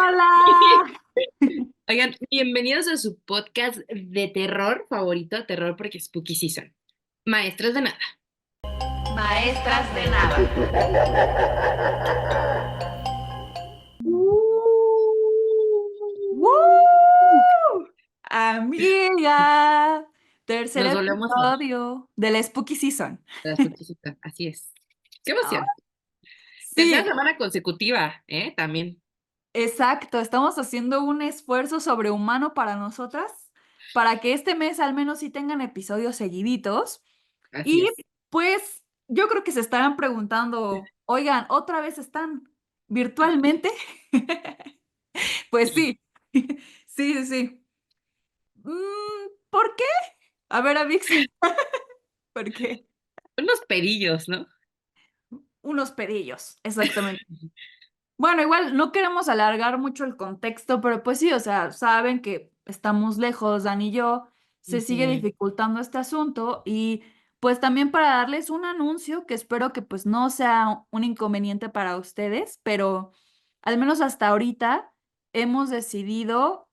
Hola. Oigan, bienvenidos a su podcast de terror favorito, terror porque Spooky Season. Maestras de nada. Maestras de nada. ¡Woo! Amiga, tercer Nos volvemos a ver episodio de la Spooky Season. la Spooky Season, así es. ¡Qué Ah, emoción! Tercera sí, semana consecutiva, También. exacto. Estamos haciendo un esfuerzo sobrehumano para nosotras, para que este mes al menos sí tengan episodios seguiditos. Así Y es. pues yo creo que se estarán preguntando, oigan, ¿otra vez están virtualmente? Pues Sí. sí, sí, sí, sí. ¿Por qué? A ver, Avix, ¿por qué? Unos pedillos, ¿no? Unos pedillos, exactamente. Bueno, igual no queremos alargar mucho el contexto, pero pues sí, o sea, saben que estamos lejos, Dan y yo, se sigue Ujú. dificultando este asunto y pues también para darles un anuncio que espero que pues no sea un inconveniente para ustedes, pero al menos hasta ahorita hemos decidido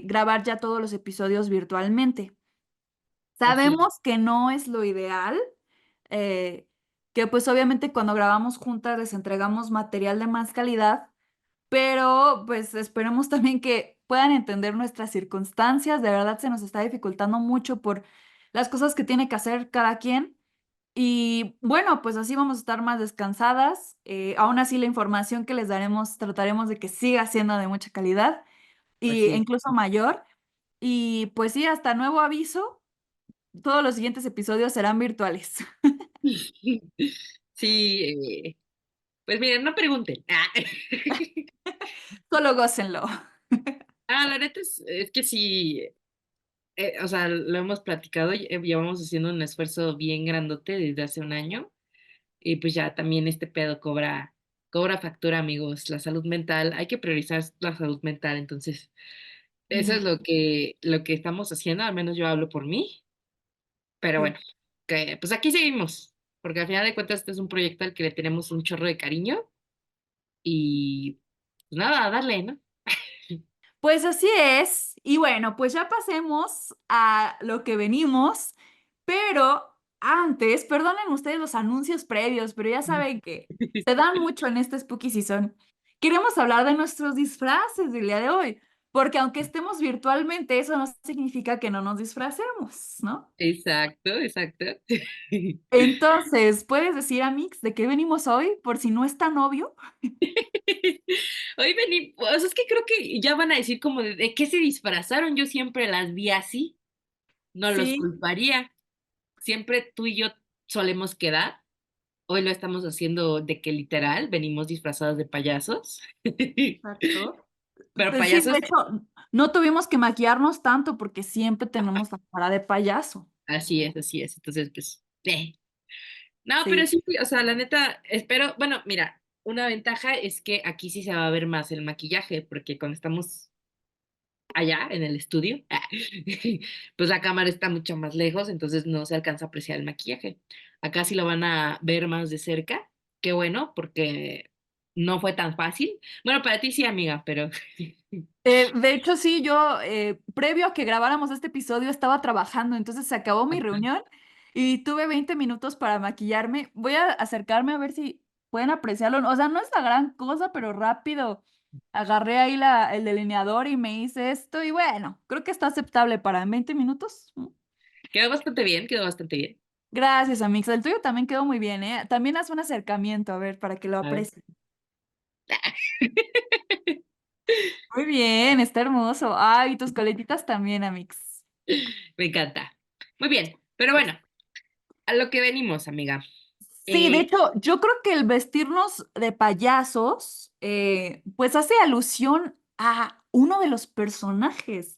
grabar ya todos los episodios virtualmente. Así es. Sabemos que no es lo ideal, eh, que pues obviamente cuando grabamos juntas les entregamos material de más calidad, pero pues esperemos también que puedan entender nuestras circunstancias. De verdad se nos está dificultando mucho por las cosas que tiene que hacer cada quien. Y bueno, pues así vamos a estar más descansadas. Aún así la información que les daremos trataremos de que siga siendo de mucha calidad y, Así e es. incluso mayor. Y pues sí, hasta nuevo aviso. Todos los siguientes episodios serán virtuales. Sí, pues miren, no pregunten. Solo gócenlo. La neta es que sí, o sea, lo hemos platicado, llevamos haciendo un esfuerzo bien grandote desde hace un año. Y pues ya también este pedo cobra factura, amigos. La salud mental, hay que priorizar la salud mental. Entonces, eso Mm, es lo que estamos haciendo, al menos yo hablo por mí. Pero sí. bueno, que pues aquí seguimos, porque al final de cuentas este es un proyecto al que le tenemos un chorro de cariño y pues nada, a darle, ¿no? Pues así es. Y bueno, pues ya pasemos a lo que venimos, pero antes, perdonen ustedes los anuncios previos, pero ya saben que se dan mucho en este Spooky Season. Queremos hablar de nuestros disfraces del día de hoy, porque aunque estemos virtualmente, eso no significa que no nos disfracemos, ¿no? Exacto, exacto. Entonces, ¿puedes decir, Amix, de qué venimos hoy, por si no es tan obvio? Hoy vení, o sea, es que creo que ya van a decir como de qué se disfrazaron. Yo siempre las vi así, no los Sí, culparía. Siempre tú y yo solemos quedar. Hoy lo estamos haciendo de que literal venimos disfrazados de payasos. exacto. Pero Sí, de payasos, hecho, no tuvimos que maquillarnos tanto porque siempre tenemos la cara de payaso. así es, así es. Entonces, pues, no, pero Sí. sí, o sea, la neta, espero, bueno, mira, una ventaja es que aquí sí se va a ver más el maquillaje, porque cuando estamos allá en el estudio, pues la cámara está mucho más lejos, entonces no se alcanza a apreciar el maquillaje. Acá sí lo van a ver más de cerca, qué bueno, porque no fue tan fácil. Bueno, para ti sí, amiga, pero De hecho, sí, yo previo a que grabáramos este episodio estaba trabajando, entonces se acabó mi reunión y tuve 20 minutos para maquillarme. Voy a acercarme a ver si pueden apreciarlo. O sea, no es la gran cosa, pero rápido agarré ahí el delineador y me hice esto y bueno, creo que está aceptable para 20 minutos. quedó bastante bien, quedó bastante bien. Gracias, Amix. El tuyo también quedó muy bien, ¿eh? También haz un acercamiento, a ver, para que lo A ver. aprecien. Muy bien, está hermoso. Ay, tus coletitas también, Amix. Me encanta. Muy bien, pero bueno, a lo que venimos, amiga. Sí, de Eh, hecho, yo creo que el vestirnos de payasos, pues hace alusión a uno de los personajes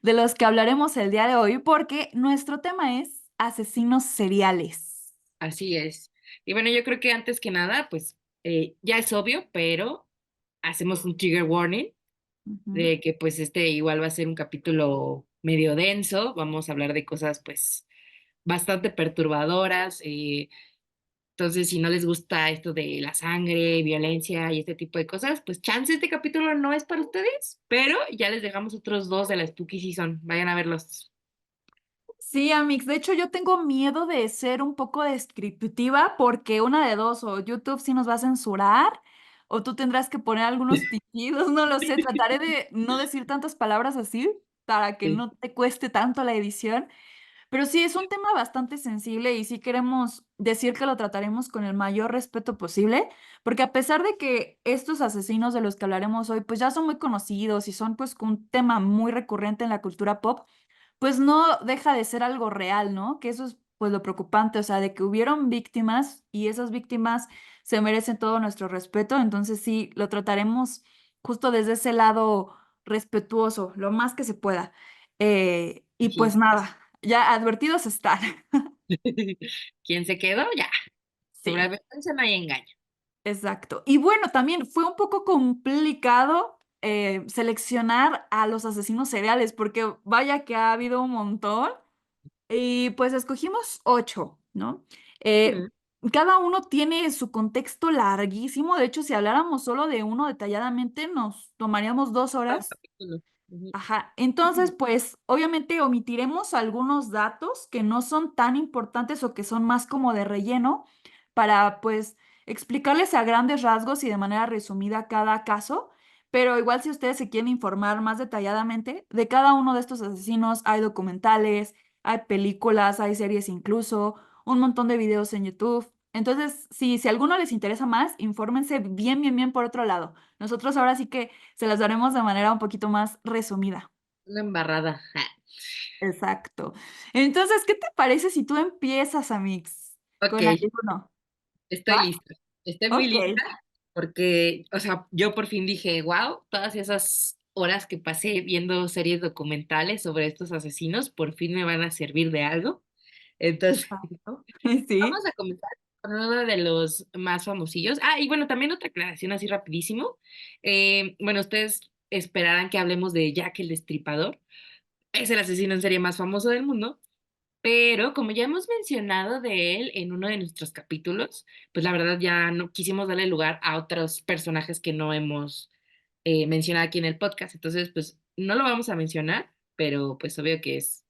de los que hablaremos el día de hoy, porque nuestro tema es asesinos seriales. Así es. Y bueno, yo creo que antes que nada, pues ya es obvio, pero hacemos un trigger warning Ujú. de que pues este igual va a ser un capítulo medio denso. Vamos a hablar de cosas pues bastante perturbadoras. Entonces, si no les gusta esto de la sangre, violencia y este tipo de cosas, pues chance este capítulo no es para ustedes, pero ya les dejamos otros dos de la Spooky Season. Vayan a verlos. Sí, Amix, de hecho yo tengo miedo de ser un poco descriptiva porque una de dos, o YouTube sí nos va a censurar, o tú tendrás que poner algunos pitidos, no lo sé, trataré de no decir tantas palabras así para que Sí, no te cueste tanto la edición, pero sí es un tema bastante sensible y sí queremos decir que lo trataremos con el mayor respeto posible, porque a pesar de que estos asesinos de los que hablaremos hoy pues ya son muy conocidos y son pues un tema muy recurrente en la cultura pop, pues no deja de ser algo real, ¿no? Que eso es pues lo preocupante, o sea, de que hubieron víctimas y esas víctimas se merecen todo nuestro respeto, entonces sí, lo trataremos justo desde ese lado respetuoso, lo más que se pueda. Y pues sí. nada, ya advertidos están. ¿Quién se quedó? Ya. Sobre Sí. advertencia no hay engaño. Exacto. Y bueno, también fue un poco complicado seleccionar a los asesinos seriales, porque vaya que ha habido un montón. Y pues escogimos 8, ¿no? Mm, Eh, Cada uno tiene su contexto larguísimo. De hecho, si habláramos solo de uno detalladamente, nos tomaríamos 2 horas. capítulo. Ujú. Ajá. Entonces, pues obviamente omitiremos algunos datos que no son tan importantes o que son más como de relleno para pues explicarles a grandes rasgos y de manera resumida cada caso. Pero igual si ustedes se quieren informar más detalladamente de cada uno de estos asesinos, hay documentales, hay películas, hay series incluso, un montón de videos en YouTube. Entonces, si a alguno les interesa más, infórmense bien, bien, bien por otro lado. Nosotros ahora sí que se las daremos de manera un poquito más resumida. Una embarrada. Ja. Exacto. Entonces, ¿qué te parece si tú empiezas, Amix, Ok, con alguno? estoy ¿Va? lista. Estoy muy Ok. lista porque, o sea, yo por fin dije, wow, todas esas horas que pasé viendo series documentales sobre estos asesinos, por fin me van a servir de algo. Entonces, Exacto. vamos Sí. a comenzar con uno de los más famosillos. Ah, y bueno, también otra aclaración así rapidísimo. Bueno, ustedes esperarán que hablemos de Jack el Destripador. Es el asesino en serie más famoso del mundo. Pero como ya hemos mencionado de él en uno de nuestros capítulos, pues la verdad ya no quisimos darle lugar a otros personajes que no hemos mencionado aquí en el podcast. Entonces, pues no lo vamos a mencionar, pero pues obvio que es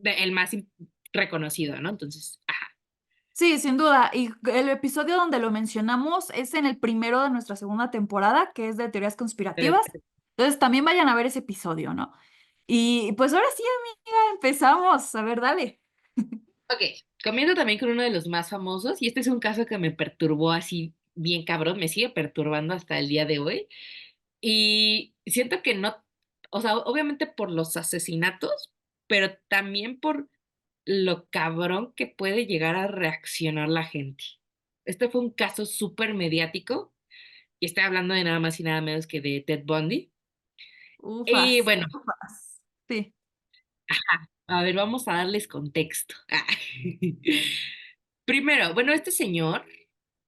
el más reconocido, ¿no? Entonces, ajá. Sí, sin duda. Y el episodio donde lo mencionamos es en el primero de nuestra segunda temporada, que es de teorías conspirativas. Entonces también vayan a ver ese episodio, ¿no? Y pues ahora sí, amiga, empezamos. A ver, dale. Ok, comienzo también con uno de los más famosos, y este es un caso que me perturbó así bien cabrón, me sigue perturbando hasta el día de hoy. Y siento que no, o sea, obviamente por los asesinatos, pero también por lo cabrón que puede llegar a reaccionar la gente. Este fue un caso súper mediático, y estoy hablando de nada más y nada menos que de Ted Bundy. Y Ufas, bueno, ufas. Sí. a ver, vamos a darles contexto. Primero, bueno, este señor,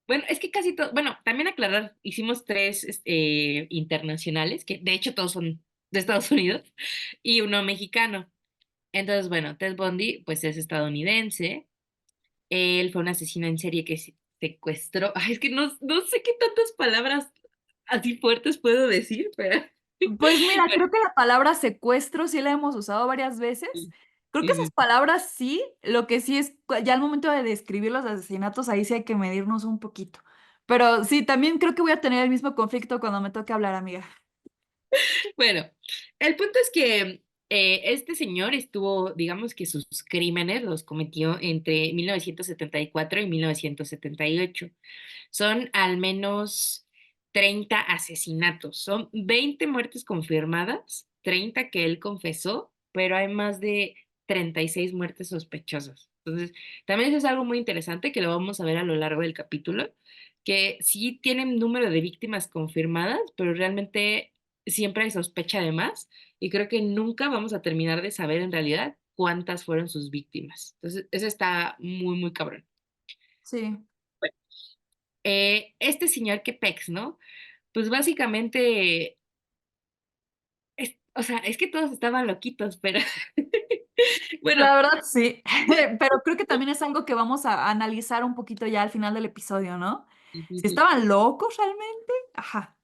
bueno, es que casi todo, bueno, también aclarar, hicimos tres internacionales, que de hecho todos son de Estados Unidos, y uno mexicano. Entonces, bueno, Ted Bundy, pues es estadounidense. Él fue un asesino en serie que secuestró. Ay, es que no sé qué tantas palabras así fuertes puedo decir, pero. Pues mira, creo que la palabra secuestro sí la hemos usado varias veces. Sí, Creo que esas sí, palabras sí, lo que sí es ya al momento de describir los asesinatos, ahí sí hay que medirnos un poquito. Pero sí, también creo que voy a tener el mismo conflicto cuando me toque hablar, amiga. bueno, el punto es que este señor estuvo, digamos que sus crímenes los cometió entre 1974 y 1978. Son al menos 30 asesinatos, son 20 muertes confirmadas, 30 que él confesó, pero hay más de 36 muertes sospechosas. Entonces, también eso es algo muy interesante que lo vamos a ver a lo largo del capítulo, que sí tienen número de víctimas confirmadas, pero realmente siempre hay sospecha de más y creo que nunca vamos a terminar de saber en realidad cuántas fueron sus víctimas. Entonces, eso está muy, muy cabrón. Sí. Bueno, este señor que pex, ¿no? Pues básicamente, o sea, es que todos estaban loquitos, pero Bueno, La verdad sí, pero creo que también es algo que vamos a analizar un poquito ya al final del episodio, ¿no? sí, sí, Si sí. estaban locos realmente, ajá.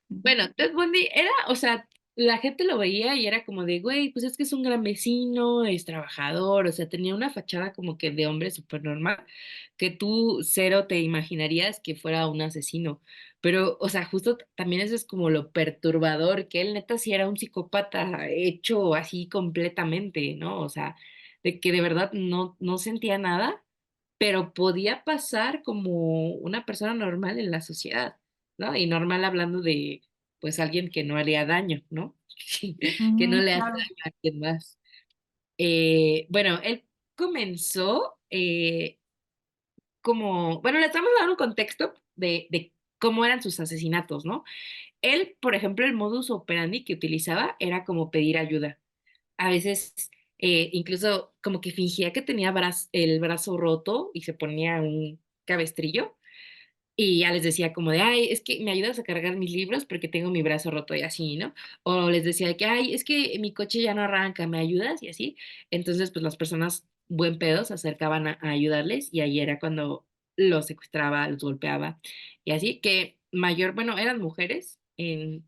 Ujú. Bueno, Ted Bundy era, o sea, la gente lo veía y era como de, güey, pues es que es un gran vecino, es trabajador, o sea, tenía una fachada como que de hombre súper normal, que tú cero te imaginarías que fuera un asesino. Pero, o sea, justo también eso es como lo perturbador, que él neta sí era un psicópata hecho así completamente, ¿no? O sea, de que de verdad no sentía nada, pero podía pasar como una persona normal en la sociedad, ¿no? Y normal hablando de, pues, alguien que no haría daño, ¿no? Que no Ujú, le hace claro. daño a alguien más. Bueno, él comenzó como, bueno, le estamos dando un contexto de cómo eran sus asesinatos, ¿no? Él, por ejemplo, el modus operandi que utilizaba era como pedir ayuda. A veces incluso como que fingía que tenía el brazo roto y se ponía un cabestrillo y ya les decía como de, ay, es que me ayudas a cargar mis libros porque tengo mi brazo roto y así, ¿no? O les decía que, ay, es que mi coche ya no arranca, ¿me ayudas? Y así. Entonces, pues las personas buen pedo se acercaban a ayudarles y ahí era cuando los secuestraba, los golpeaba y así, que mayor, bueno, eran mujeres en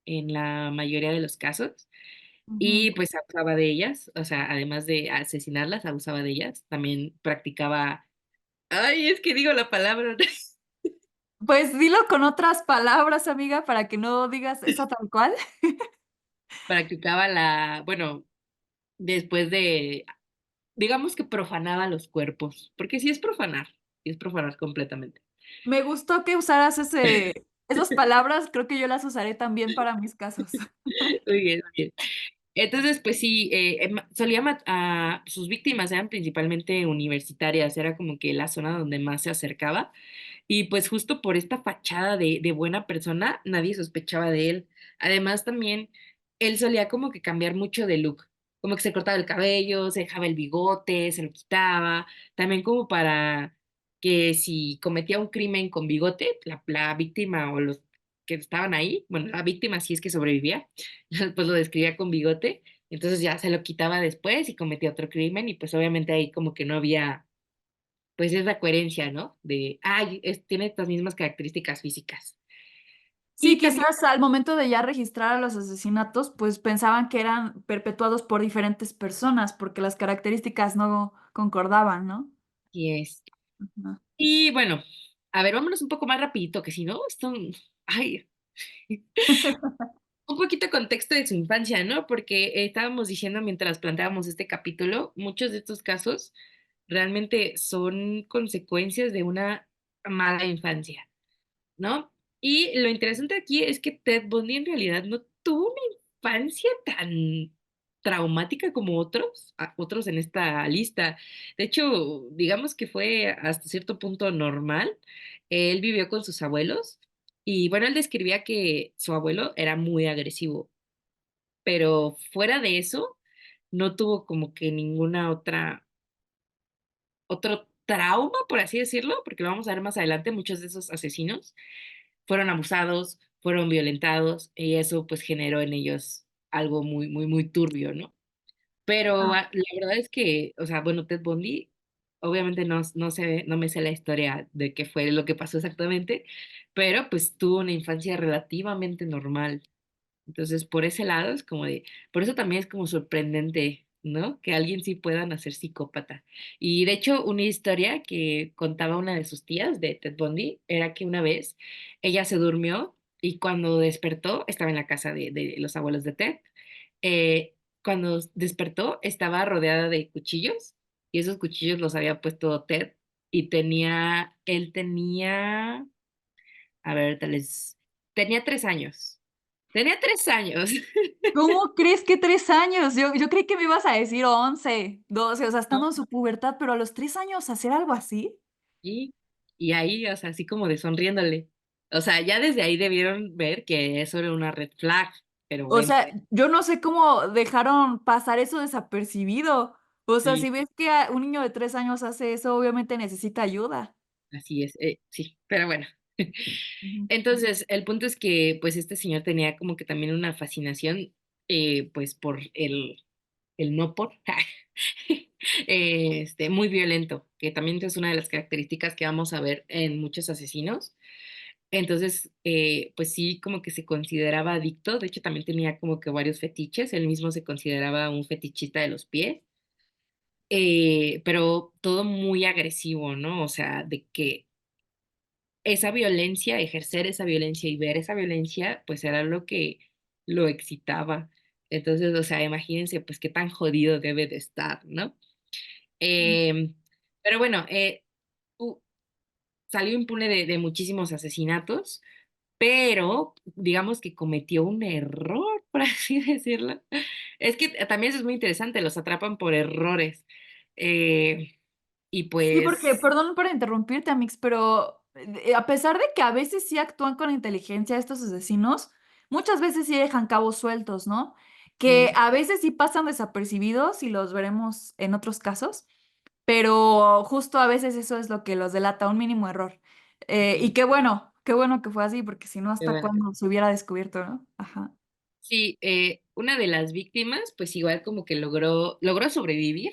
la mayoría de los casos y Ujú. pues abusaba de ellas, o sea, además de asesinarlas, abusaba de ellas, también practicaba, ay, es que digo la palabra. Pues dilo con otras palabras, amiga, para que no digas eso tal cual. Practicaba bueno, después de, digamos que profanaba los cuerpos, porque sí es profanar completamente. Me gustó que usaras esas palabras, creo que yo las usaré también para mis casos. Muy bien, muy bien. Entonces, pues sí, solía a sus víctimas eran principalmente universitarias, era como que la zona donde más se acercaba. Y pues justo por esta fachada de buena persona, nadie sospechaba de él. Además, también él solía como que cambiar mucho de look, como que se cortaba el cabello, se dejaba el bigote, se lo quitaba, también como para que si cometía un crimen con bigote, la víctima o los que estaban ahí, bueno, la víctima si es que sobrevivía, pues lo describía con bigote, entonces ya se lo quitaba después y cometía otro crimen y pues obviamente ahí como que no había pues es la coherencia, ¿no? De, ay, tiene estas mismas características físicas. Sí, Y también, quizás al momento de ya registrar a los asesinatos, pues pensaban que eran perpetuados por diferentes personas, porque las características no concordaban, ¿no? y es. Ajá. Y bueno, a ver, vámonos un poco más rapidito, que si no, esto, ay, un poquito de contexto de su infancia, ¿no? Porque estábamos diciendo mientras planteábamos este capítulo, muchos de estos casos realmente son consecuencias de una mala infancia. ¿No? Y lo interesante aquí es que Ted Bundy en realidad no tuvo una infancia tan traumática como otros en esta lista. De hecho, digamos que fue hasta cierto punto normal. Él vivió con sus abuelos y bueno, él describía que su abuelo era muy agresivo, pero fuera de eso, no tuvo como que ninguna otro trauma, por así decirlo, porque lo vamos a ver más adelante, muchos de esos asesinos fueron abusados, fueron violentados y eso pues generó en ellos algo muy, muy, muy turbio, ¿no? Pero Ah, la verdad es que, o sea, bueno, Ted Bundy, obviamente no me sé la historia de qué fue lo que pasó exactamente, pero pues tuvo una infancia relativamente normal. Entonces, por ese lado es como de, por eso también es como sorprendente, ¿no? Que alguien sí pueda nacer psicópata. Y de hecho, una historia que contaba una de sus tías de Ted Bundy era que una vez ella se durmió y cuando despertó, estaba en la casa de los abuelos de Ted. Cuando despertó, estaba rodeada de cuchillos y esos cuchillos los había puesto Ted y él tenía, a ver, tenía 3 años. Tenía 3 años. ¿cómo crees que 3 años? Yo creí que me ibas a decir 11, 12, o sea, ¿No? estando en su pubertad, pero a los 3 años hacer algo así. Y, y ahí, o sea, así como de sonriéndole. O sea, ya desde ahí debieron ver que eso era una red flag, pero O bueno, sea, yo no sé cómo dejaron pasar eso desapercibido. O sea, sí, si ves que un niño de 3 años hace eso, obviamente necesita ayuda. así es, sí, pero bueno. Ujú. Entonces, el punto es que, pues, este señor tenía como que también una fascinación, pues, por el no por. muy violento, que también es una de las características que vamos a ver en muchos asesinos. Entonces, pues sí, como que se consideraba adicto, de hecho también tenía como que varios fetiches, él mismo se consideraba un fetichista de los pies, pero todo muy agresivo, ¿no? O sea, de que esa violencia, ejercer esa violencia y ver esa violencia, pues era lo que lo excitaba. Entonces, o sea, imagínense, pues qué tan jodido debe de estar, ¿no? Em, pero bueno, u- salió impune de muchísimos asesinatos, pero digamos que cometió un error, por así decirlo. Es que también eso es muy interesante, los atrapan por errores. Eh, y Sí, porque, pues, perdón por interrumpirte, Amix, pero a pesar de que a veces sí actúan con inteligencia estos asesinos, muchas veces sí dejan cabos sueltos, ¿no? Que sí, a veces sí pasan desapercibidos y los veremos en otros casos, pero justo a veces eso es lo que los delata, un mínimo error. Y sí, qué bueno que fue así, porque si no, qué hasta bueno. cuándo se hubiera descubierto, ¿no? Ajá. Sí, una de las víctimas, pues igual como que logró sobrevivir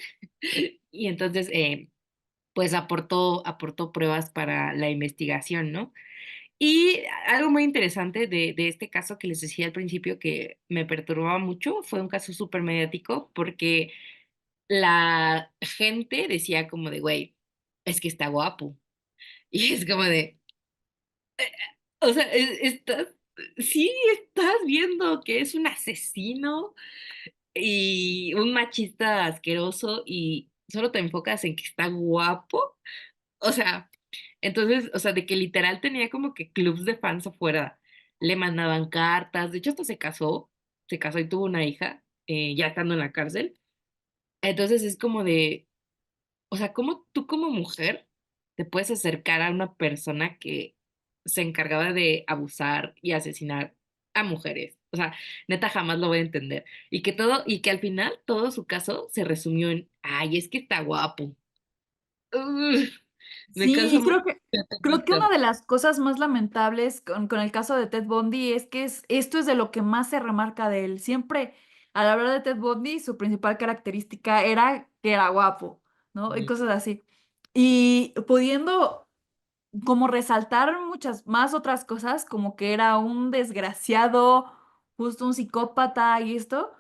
y entonces, pues aportó pruebas para la investigación, ¿no? Y algo muy interesante de este caso que les decía al principio que me perturbaba mucho, fue un caso súper mediático porque la gente decía como de, güey, es que está guapo. Y es como de, o sea, sí estás viendo que es un asesino y un machista asqueroso y solo te enfocas en que está guapo. O sea, entonces, o sea, de que literal tenía como que clubs de fans afuera, le mandaban cartas, de hecho hasta se casó y tuvo una hija, ya estando en la cárcel. Entonces es como de, o sea, ¿cómo tú como mujer te puedes acercar a una persona que se encargaba de abusar y asesinar a mujeres? O sea, neta jamás lo voy a entender. Y que al final todo su caso se resumió en, ay, es que está guapo. Ugh, me Sí, causa y mucho creo que una conflicto. de las cosas más lamentables con el caso de Ted Bundy es que esto es de lo que más se remarca de él. Siempre, al hablar de Ted Bundy, su principal característica era que era guapo, ¿no? Y Sí, cosas así. Y pudiendo como resaltar muchas más otras cosas, como que era un desgraciado, justo un psicópata y esto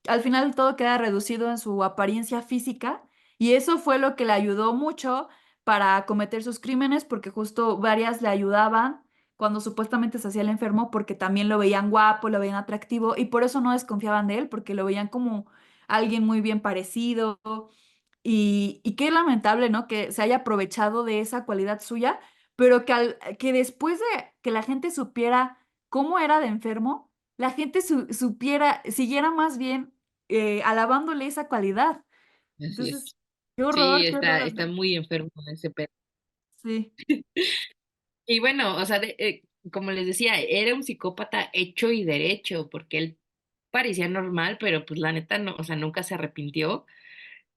al final todo queda reducido en su apariencia física y eso fue lo que le ayudó mucho para cometer sus crímenes porque justo varias le ayudaban cuando supuestamente se hacía el enfermo porque también lo veían guapo, lo veían atractivo y por eso no desconfiaban de él porque lo veían como alguien muy bien parecido y qué lamentable, ¿no? Que se haya aprovechado de esa cualidad suya, pero que después de que la gente supiera cómo era de enfermo, la gente supiera, siguiera más bien alabándole esa cualidad. así Entonces, es. Sí, qué está horror. muy enfermo ese perro. Sí. Y bueno, o sea, como les decía, era un psicópata hecho y derecho, porque él parecía normal, pero pues la neta no, o sea, nunca se arrepintió.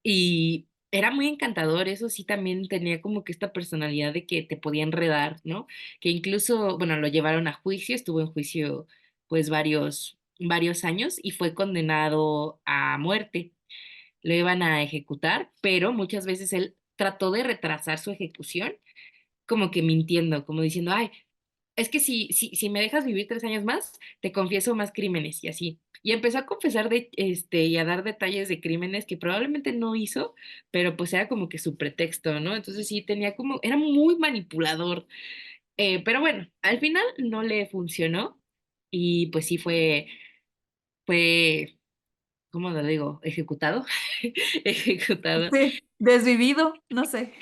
Y era muy encantador, eso sí, también tenía como que esta personalidad de que te podía enredar, ¿no? Que incluso, bueno, lo llevaron a juicio, estuvo en juicio pues varios años y fue condenado a muerte. Lo iban a ejecutar, pero muchas veces él trató de retrasar su ejecución, como que mintiendo, como diciendo, ay, es que si me dejas vivir 3 años más, te confieso más crímenes y así. Y empezó a confesar y a dar detalles de crímenes que probablemente no hizo, pero pues era como que su pretexto, ¿no? Entonces sí tenía como, era muy manipulador. Pero bueno, al final no le funcionó y pues sí fue, ¿cómo lo digo? Ejecutado. Ejecutado. Sí, desvivido, no sé.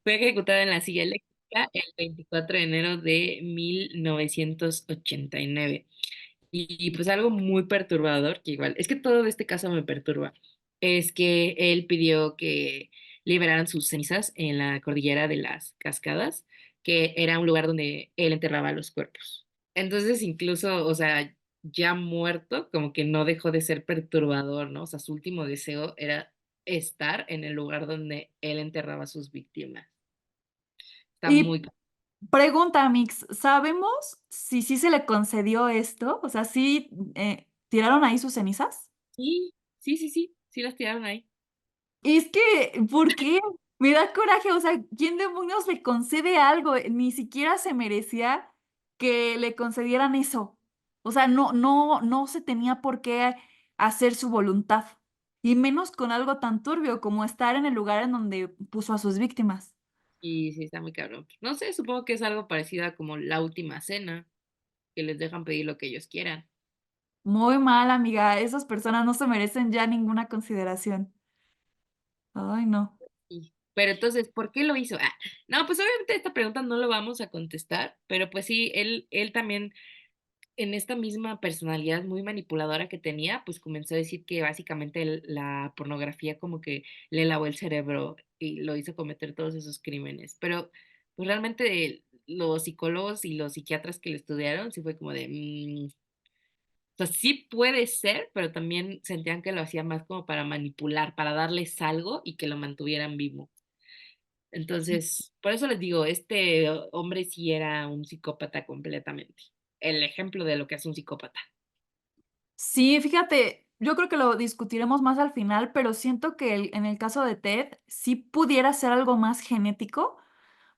Fue ejecutado en la silla eléctrica el 24 de enero de 1989. Y pues algo muy perturbador, que igual, es que todo este caso me perturba, es que él pidió que liberaran sus cenizas en la cordillera de las Cascadas, que era un lugar donde él enterraba los cuerpos. Entonces, incluso, o sea, ya muerto, como que no dejó de ser perturbador, ¿no? O sea, su último deseo era estar en el lugar donde él enterraba a sus víctimas. Está Y muy... pregunta, Mix, ¿sabemos si sí se le concedió esto? O sea, ¿sí tiraron ahí sus cenizas? Sí, Sí, sí, sí, sí las tiraron ahí. Es que, ¿por qué? Me da coraje, o sea, ¿quién demonios le concede algo? Ni siquiera se merecía que le concedieran eso. O sea, no se tenía por qué hacer su voluntad, y menos con algo tan turbio como estar en el lugar en donde puso a sus víctimas. Y sí, está muy cabrón. No sé, supongo que es algo parecido a como la última cena, que les dejan pedir lo que ellos quieran. Muy mal, amiga. Esas personas no se merecen ya ninguna consideración. Ay, no. Pero entonces, ¿por qué lo hizo? No, pues obviamente esta pregunta no lo vamos a contestar, pero pues sí, él también en esta misma personalidad muy manipuladora que tenía, pues comenzó a decir que básicamente la pornografía como que le lavó el cerebro y lo hizo cometer todos esos crímenes. Pero pues realmente los psicólogos y los psiquiatras que le estudiaron, sí fue como de, o sea, sí puede ser, pero también sentían que lo hacía más como para manipular, para darles algo y que lo mantuvieran vivo. Entonces, por eso les digo, este hombre sí era un psicópata completamente. El ejemplo de lo que hace un psicópata. Sí, fíjate, yo creo que lo discutiremos más al final, pero siento que en el caso de Ted sí pudiera ser algo más genético,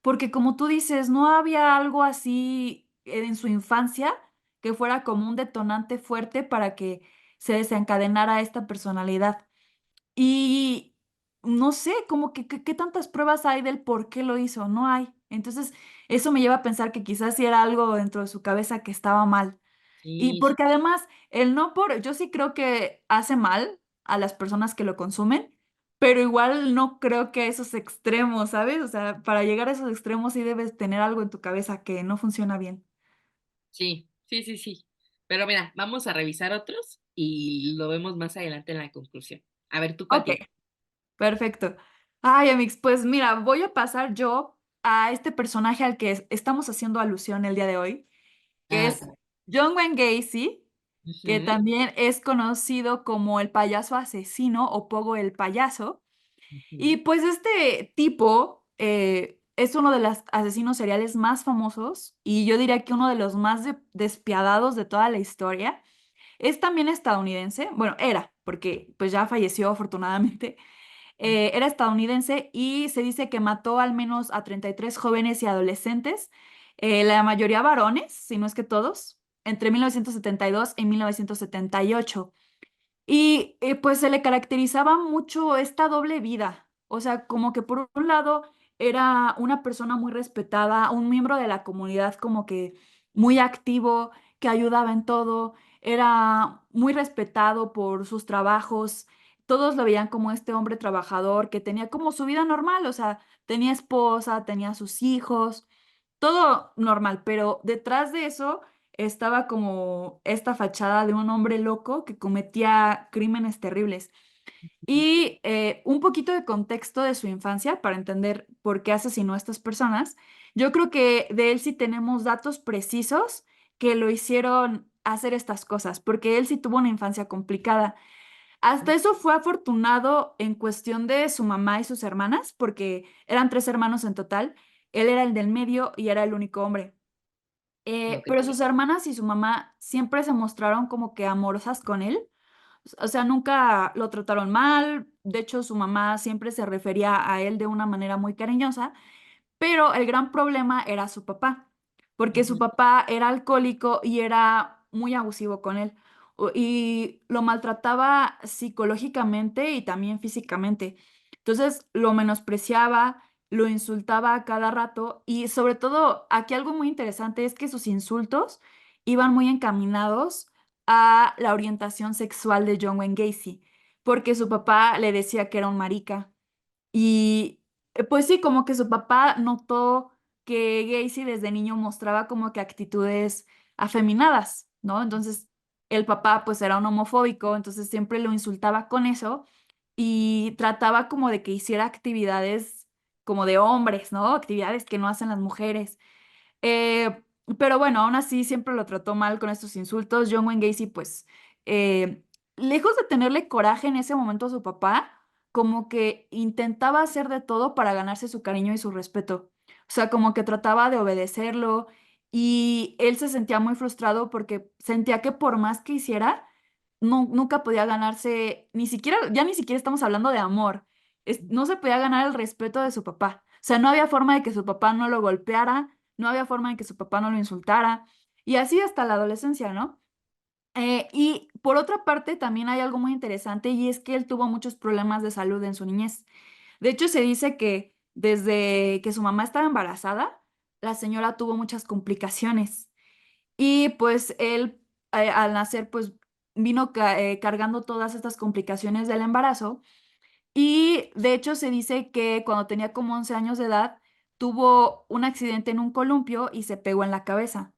porque como tú dices, no había algo así en su infancia que fuera como un detonante fuerte para que se desencadenara esta personalidad. Y no sé, como que qué tantas pruebas hay del por qué lo hizo, no hay. Entonces, eso me lleva a pensar que quizás sí era algo dentro de su cabeza que estaba mal. Y Sí, porque además, yo sí creo que hace mal a las personas que lo consumen, pero igual no creo que a esos extremos, ¿sabes? O sea, para llegar a esos extremos sí debes tener algo en tu cabeza que no funciona bien. sí, sí, sí, sí. Pero mira, vamos a revisar otros y lo vemos más adelante en la conclusión. A ver, ¿tú cuál Ok, tienes? perfecto. Ay, Amix, pues mira, voy a pasar yo a este personaje al que estamos haciendo alusión el día de hoy, que Ah, es John Wayne Gacy, que ujú, también es conocido como el payaso asesino o Pogo el payaso. Y ujú, pues este tipo es uno de los asesinos seriales más famosos y yo diría que uno de los más despiadados de toda la historia. Es también estadounidense, bueno, era, porque pues ya falleció afortunadamente. Era estadounidense y se dice que mató al menos a 33 jóvenes y adolescentes, la mayoría varones, si no es que todos, entre 1972 y 1978. Y pues se le caracterizaba mucho esta doble vida, o sea, como que por un lado era una persona muy respetada, un miembro de la comunidad como que muy activo, que ayudaba en todo, era muy respetado por sus trabajos, todos lo veían como este hombre trabajador que tenía como su vida normal, o sea, tenía esposa, tenía sus hijos, todo normal, pero detrás de eso estaba como esta fachada de un hombre loco que cometía crímenes terribles. Y un poquito de contexto de su infancia para entender por qué asesinó a estas personas. Yo creo que de él sí tenemos datos precisos que lo hicieron hacer estas cosas, porque él sí tuvo una infancia complicada. Hasta eso fue afortunado en cuestión de su mamá y sus hermanas, porque eran tres hermanos en total. Él era el del medio y era el único hombre. ok. Pero sus hermanas y su mamá siempre se mostraron como que amorosas con él. O sea, nunca lo trataron mal. De hecho, su mamá siempre se refería a él de una manera muy cariñosa. Pero el gran problema era su papá, porque su Ujú, papá era alcohólico y era muy abusivo con él. Y lo maltrataba psicológicamente y también físicamente. Entonces lo menospreciaba, lo insultaba a cada rato y sobre todo aquí algo muy interesante es que sus insultos iban muy encaminados a la orientación sexual de John Wayne Gacy, porque su papá le decía que era un marica. Y pues sí, como que su papá notó que Gacy desde niño mostraba como que actitudes afeminadas, ¿no? Entonces el papá pues era un homofóbico, entonces siempre lo insultaba con eso y trataba como de que hiciera actividades como de hombres, ¿no? Actividades que no hacen las mujeres. Eh, pero bueno, aún así siempre lo trató mal con estos insultos. John Wayne Gacy, pues, eh, lejos de tenerle coraje en ese momento a su papá, como que intentaba hacer de todo para ganarse su cariño y su respeto. O sea, como que trataba de obedecerlo y él se sentía muy frustrado porque sentía que por más que hiciera, nunca podía ganarse, ni siquiera, ya ni siquiera estamos hablando de amor, no se podía ganar el respeto de su papá. O sea, no había forma de que su papá no lo golpeara, no había forma de que su papá no lo insultara, y así hasta la adolescencia, ¿no? Y por otra parte, también hay algo muy interesante y es que él tuvo muchos problemas de salud en su niñez. De hecho, se dice que desde que su mamá estaba embarazada, la señora tuvo muchas complicaciones y pues él al nacer pues vino cargando todas estas complicaciones del embarazo y de hecho se dice que cuando tenía como 11 años de edad tuvo un accidente en un columpio y se pegó en la cabeza.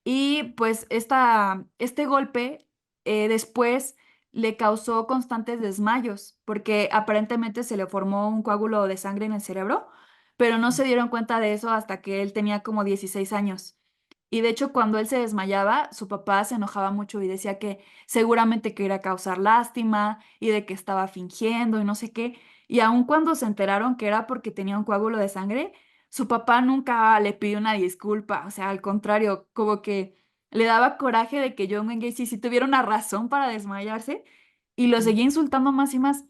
Y pues este golpe después le causó constantes desmayos, porque aparentemente se le formó un coágulo de sangre en el cerebro, pero no se dieron cuenta de eso hasta que él tenía como 16 años. Y de hecho, cuando él se desmayaba, su papá se enojaba mucho y decía que seguramente quería causar lástima y de que estaba fingiendo y no sé qué. Y aun cuando se enteraron que era porque tenía un coágulo de sangre, su papá nunca le pidió una disculpa, o sea, al contrario, como que le daba coraje de que John Wayne Gacy sí tuviera una razón para desmayarse y lo seguía insultando más y más.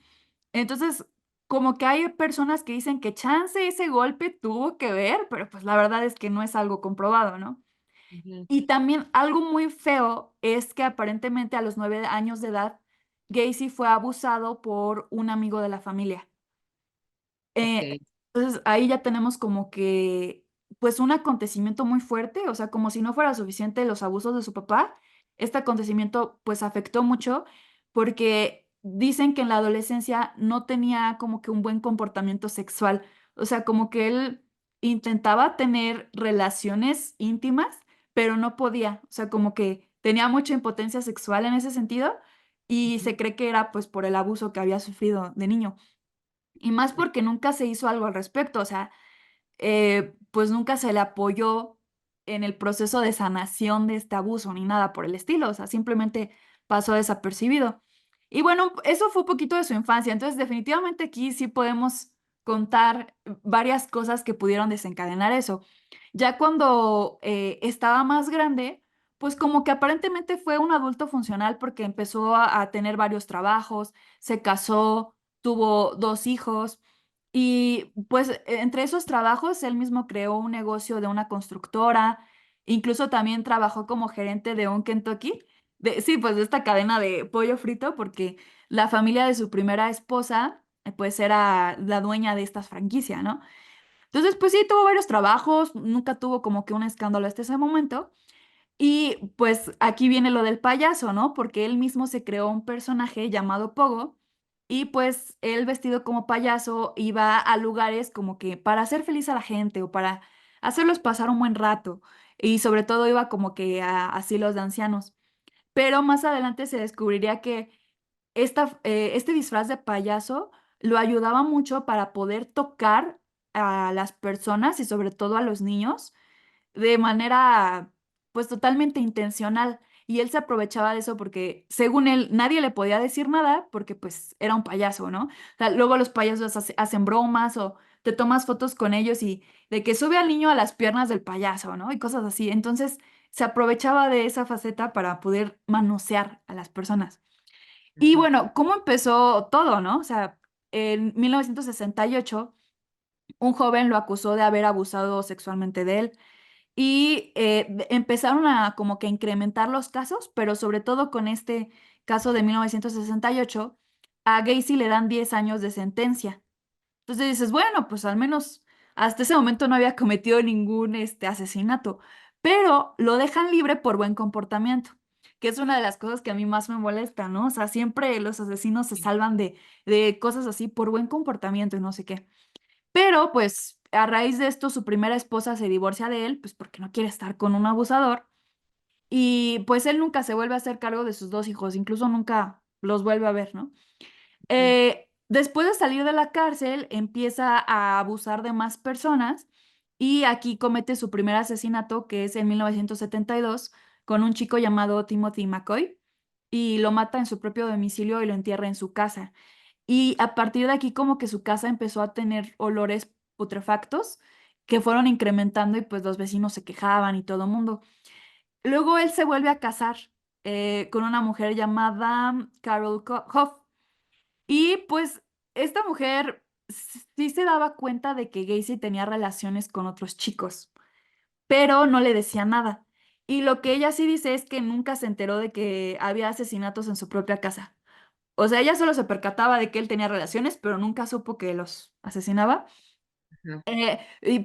Entonces, como que hay personas que dicen que chance ese golpe tuvo que ver, pero pues la verdad es que no es algo comprobado, ¿no? Ujú. Y también algo muy feo es que aparentemente a los 9 años de edad, Gacy fue abusado por un amigo de la familia. Ok. Entonces ahí ya tenemos como que, pues un acontecimiento muy fuerte, o sea, como si no fuera suficiente los abusos de su papá, este acontecimiento pues afectó mucho porque dicen que en la adolescencia no tenía como que un buen comportamiento sexual, o sea, como que él intentaba tener relaciones íntimas, pero no podía, o sea, como que tenía mucha impotencia sexual en ese sentido y Ujú. se cree que era pues por el abuso que había sufrido de niño. Y más porque nunca se hizo algo al respecto, o sea, pues nunca se le apoyó en el proceso de sanación de este abuso ni nada por el estilo, o sea, simplemente pasó desapercibido. Y bueno, eso fue un poquito de su infancia, entonces definitivamente aquí sí podemos contar varias cosas que pudieron desencadenar eso. Ya cuando estaba más grande, pues como que aparentemente fue un adulto funcional porque empezó a tener varios trabajos, se casó, tuvo 2 hijos. Y pues entre esos trabajos, él mismo creó un negocio de una constructora, incluso también trabajó como gerente de un Kentucky, sí, pues de esta cadena de pollo frito, porque la familia de su primera esposa, pues era la dueña de esta franquicia, ¿no? Entonces, pues sí, tuvo varios trabajos, nunca tuvo como que un escándalo hasta ese momento. Y pues aquí viene lo del payaso, ¿no? Porque él mismo se creó un personaje llamado Pogo y pues él vestido como payaso iba a lugares como que para hacer feliz a la gente o para hacerlos pasar un buen rato y sobre todo iba como que a asilos de ancianos. Pero más adelante se descubriría que este disfraz de payaso lo ayudaba mucho para poder tocar a las personas y sobre todo a los niños de manera pues totalmente intencional. Y él se aprovechaba de eso porque, según él, nadie le podía decir nada porque pues era un payaso, ¿no? O sea, luego los payasos hacen bromas o te tomas fotos con ellos y de que sube al niño a las piernas del payaso, ¿no? Y cosas así. Entonces, se aprovechaba de esa faceta para poder manosear a las personas. Y Ajá. bueno, ¿cómo empezó todo, no? O sea, en 1968, un joven lo acusó de haber abusado sexualmente de él y empezaron a como que incrementar los casos, pero sobre todo con este caso de 1968, a Gacy le dan 10 años de sentencia. Entonces dices, bueno, pues al menos hasta ese momento no había cometido ningún asesinato, pero lo dejan libre por buen comportamiento, que es una de las cosas que a mí más me molesta, ¿no? O sea, siempre los asesinos se salvan de cosas así por buen comportamiento y no sé qué. Pero pues a raíz de esto su primera esposa se divorcia de él, pues porque no quiere estar con un abusador y pues él nunca se vuelve a hacer cargo de sus 2 hijos, incluso nunca los vuelve a ver, ¿no? Después de salir de la cárcel, empieza a abusar de más personas y aquí comete su primer asesinato, que es en 1972, con un chico llamado Timothy McCoy, y lo mata en su propio domicilio y lo entierra en su casa. Y a partir de aquí como que su casa empezó a tener olores putrefactos que fueron incrementando y pues los vecinos se quejaban y todo el mundo. Luego él se vuelve a casar con una mujer llamada Carol Hoff. Y pues esta mujer sí se daba cuenta de que Gacy tenía relaciones con otros chicos, pero no le decía nada. Y lo que ella sí dice es que nunca se enteró de que había asesinatos en su propia casa. O sea, ella solo se percataba de que él tenía relaciones, pero nunca supo que los asesinaba. Ajá,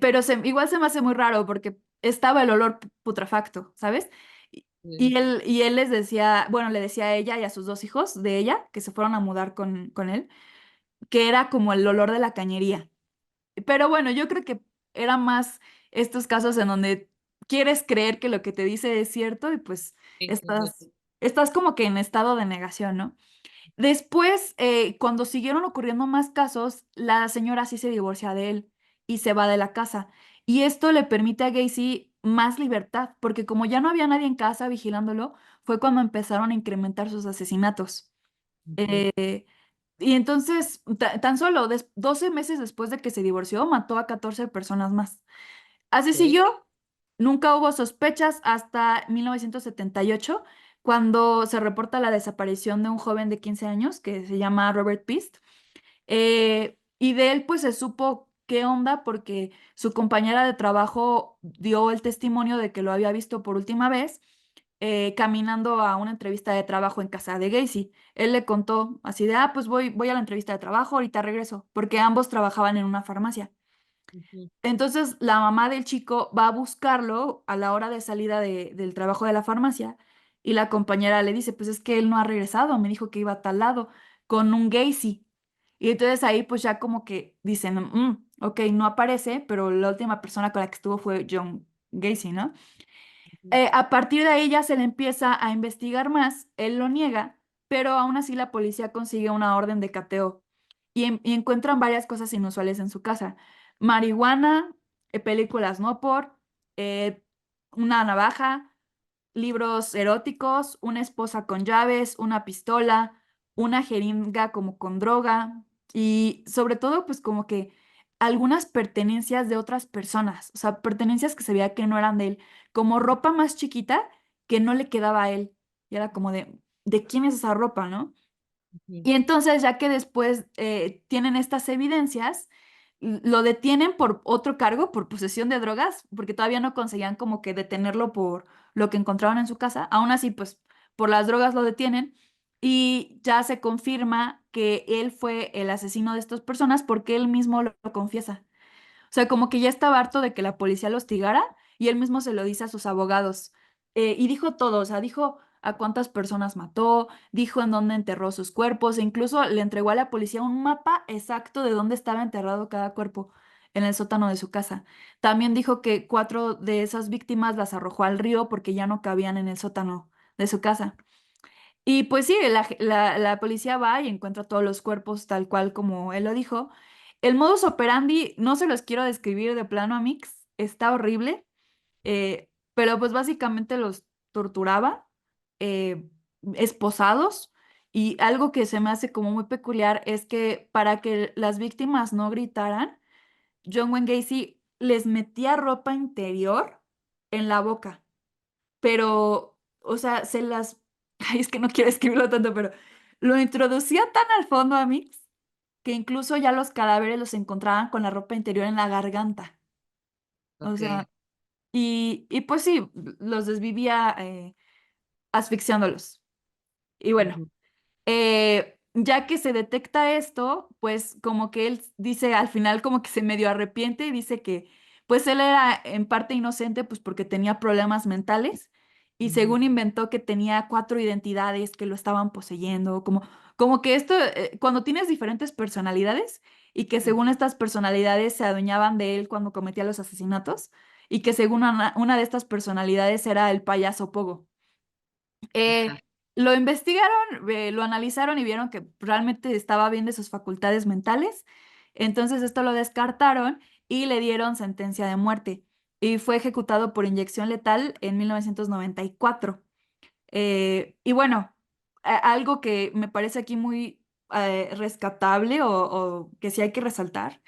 Pero igual se me hace muy raro porque estaba el olor putrefacto, ¿sabes? Y, sí, y él les decía, bueno, le decía a ella y a sus dos hijos de ella, que se fueron a mudar con él, que era como el olor de la cañería. Pero bueno, yo creo que era más estos casos en donde quieres creer que lo que te dice es cierto y pues sí, estás, estás como que en estado de negación, ¿no? Después, cuando siguieron ocurriendo más casos, la señora sí se divorcia de él y se va de la casa. Y esto le permite a Gacy más libertad, porque como ya no había nadie en casa vigilándolo, fue cuando empezaron a incrementar sus asesinatos. ujú, Eh, y entonces, tan solo 12 meses después de que se divorció, mató a 14 personas más. Así ok, siguió, nunca hubo sospechas hasta 1978, cuando se reporta la desaparición de un joven de 15 años que se llama Robert Pist. Y de él pues se supo qué onda porque su compañera de trabajo dio el testimonio de que lo había visto por última vez caminando a una entrevista de trabajo en casa de Gacy. Él le contó así de, pues voy a la entrevista de trabajo, ahorita regreso, porque ambos trabajaban en una farmacia. ujú, Entonces la mamá del chico va a buscarlo a la hora de salida del trabajo de la farmacia y la compañera le dice, pues es que él no ha regresado, me dijo que iba a tal lado con un Gacy. Y entonces ahí pues ya como que dicen, ok, no aparece, pero la última persona con la que estuvo fue John Gacy, ¿no? ujú, A partir de ahí ya se le empieza a investigar más, él lo niega, pero aún así la policía consigue una orden de cateo y encuentran varias cosas inusuales en su casa. Marihuana, películas no por, eh, una navaja, libros eróticos, una esposa con llaves, una pistola, una jeringa como con droga y sobre todo pues como que algunas pertenencias de otras personas, o sea, pertenencias que se veía que no eran de él, como ropa más chiquita que no le quedaba a él. Y era como ¿de quién es esa ropa, no? ujú, Y entonces, ya que después tienen estas evidencias, lo detienen por otro cargo, por posesión de drogas, porque todavía no conseguían como que detenerlo por lo que encontraron en su casa. Aún así, pues por las drogas lo detienen y ya se confirma que él fue el asesino de estas personas porque él mismo lo confiesa. O sea, como que ya estaba harto de que la policía lo hostigara y él mismo se lo dice a sus abogados. Y dijo todo, o sea, dijo a cuántas personas mató, dijo en dónde enterró sus cuerpos e incluso le entregó a la policía un mapa exacto de dónde estaba enterrado cada cuerpo en el sótano de su casa. También dijo que 4 de esas víctimas las arrojó al río porque ya no cabían en el sótano de su casa. Y pues sí, la policía va y encuentra todos los cuerpos tal cual como él lo dijo. El modus operandi, no se los quiero describir de plano a Mix, está horrible, pero pues básicamente los torturaba, eh, esposados, y algo que se me hace como muy peculiar es que para que las víctimas no gritaran, John Wayne Gacy les metía ropa interior en la boca pero, o sea, ay, es que no quiero escribirlo tanto, pero lo introducía tan al fondo a Mix que incluso ya los cadáveres los encontraban con la ropa interior en la garganta. O ok, sea, y pues sí, los desvivía asfixiándolos. Y bueno. ujú, Ya que se detecta esto, pues como que él dice al final como que se medio arrepiente y dice que pues él era en parte inocente pues porque tenía problemas mentales y ujú, según inventó que tenía 4 identidades que lo estaban poseyendo, como que esto, cuando tienes diferentes personalidades y que ujú, según estas personalidades se adueñaban de él cuando cometía los asesinatos y que según una de estas personalidades era el payaso Pogo. ajá, Lo investigaron, lo analizaron y vieron que realmente estaba bien de sus facultades mentales. Entonces esto lo descartaron y le dieron sentencia de muerte. Y fue ejecutado por inyección letal en 1994. Y bueno, algo que me parece aquí muy rescatable o que sí hay que resaltar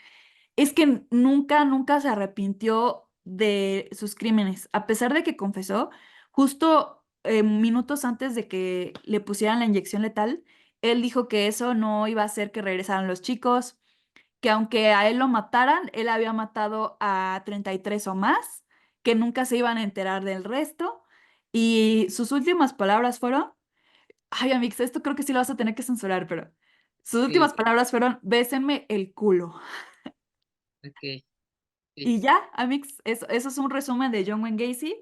es que nunca, nunca se arrepintió de sus crímenes. A pesar de que confesó, justo minutos antes de que le pusieran la inyección letal, él dijo que eso no iba a hacer que regresaran los chicos, que aunque a él lo mataran, él había matado a 33 o más, que nunca se iban a enterar del resto. Y sus últimas palabras fueron, ay, Amix, esto creo que sí lo vas a tener que censurar, pero sus últimas Ok, palabras fueron, bésenme el culo. ok, sí. Y ya, Amix, eso es un resumen de John Wayne Gacy.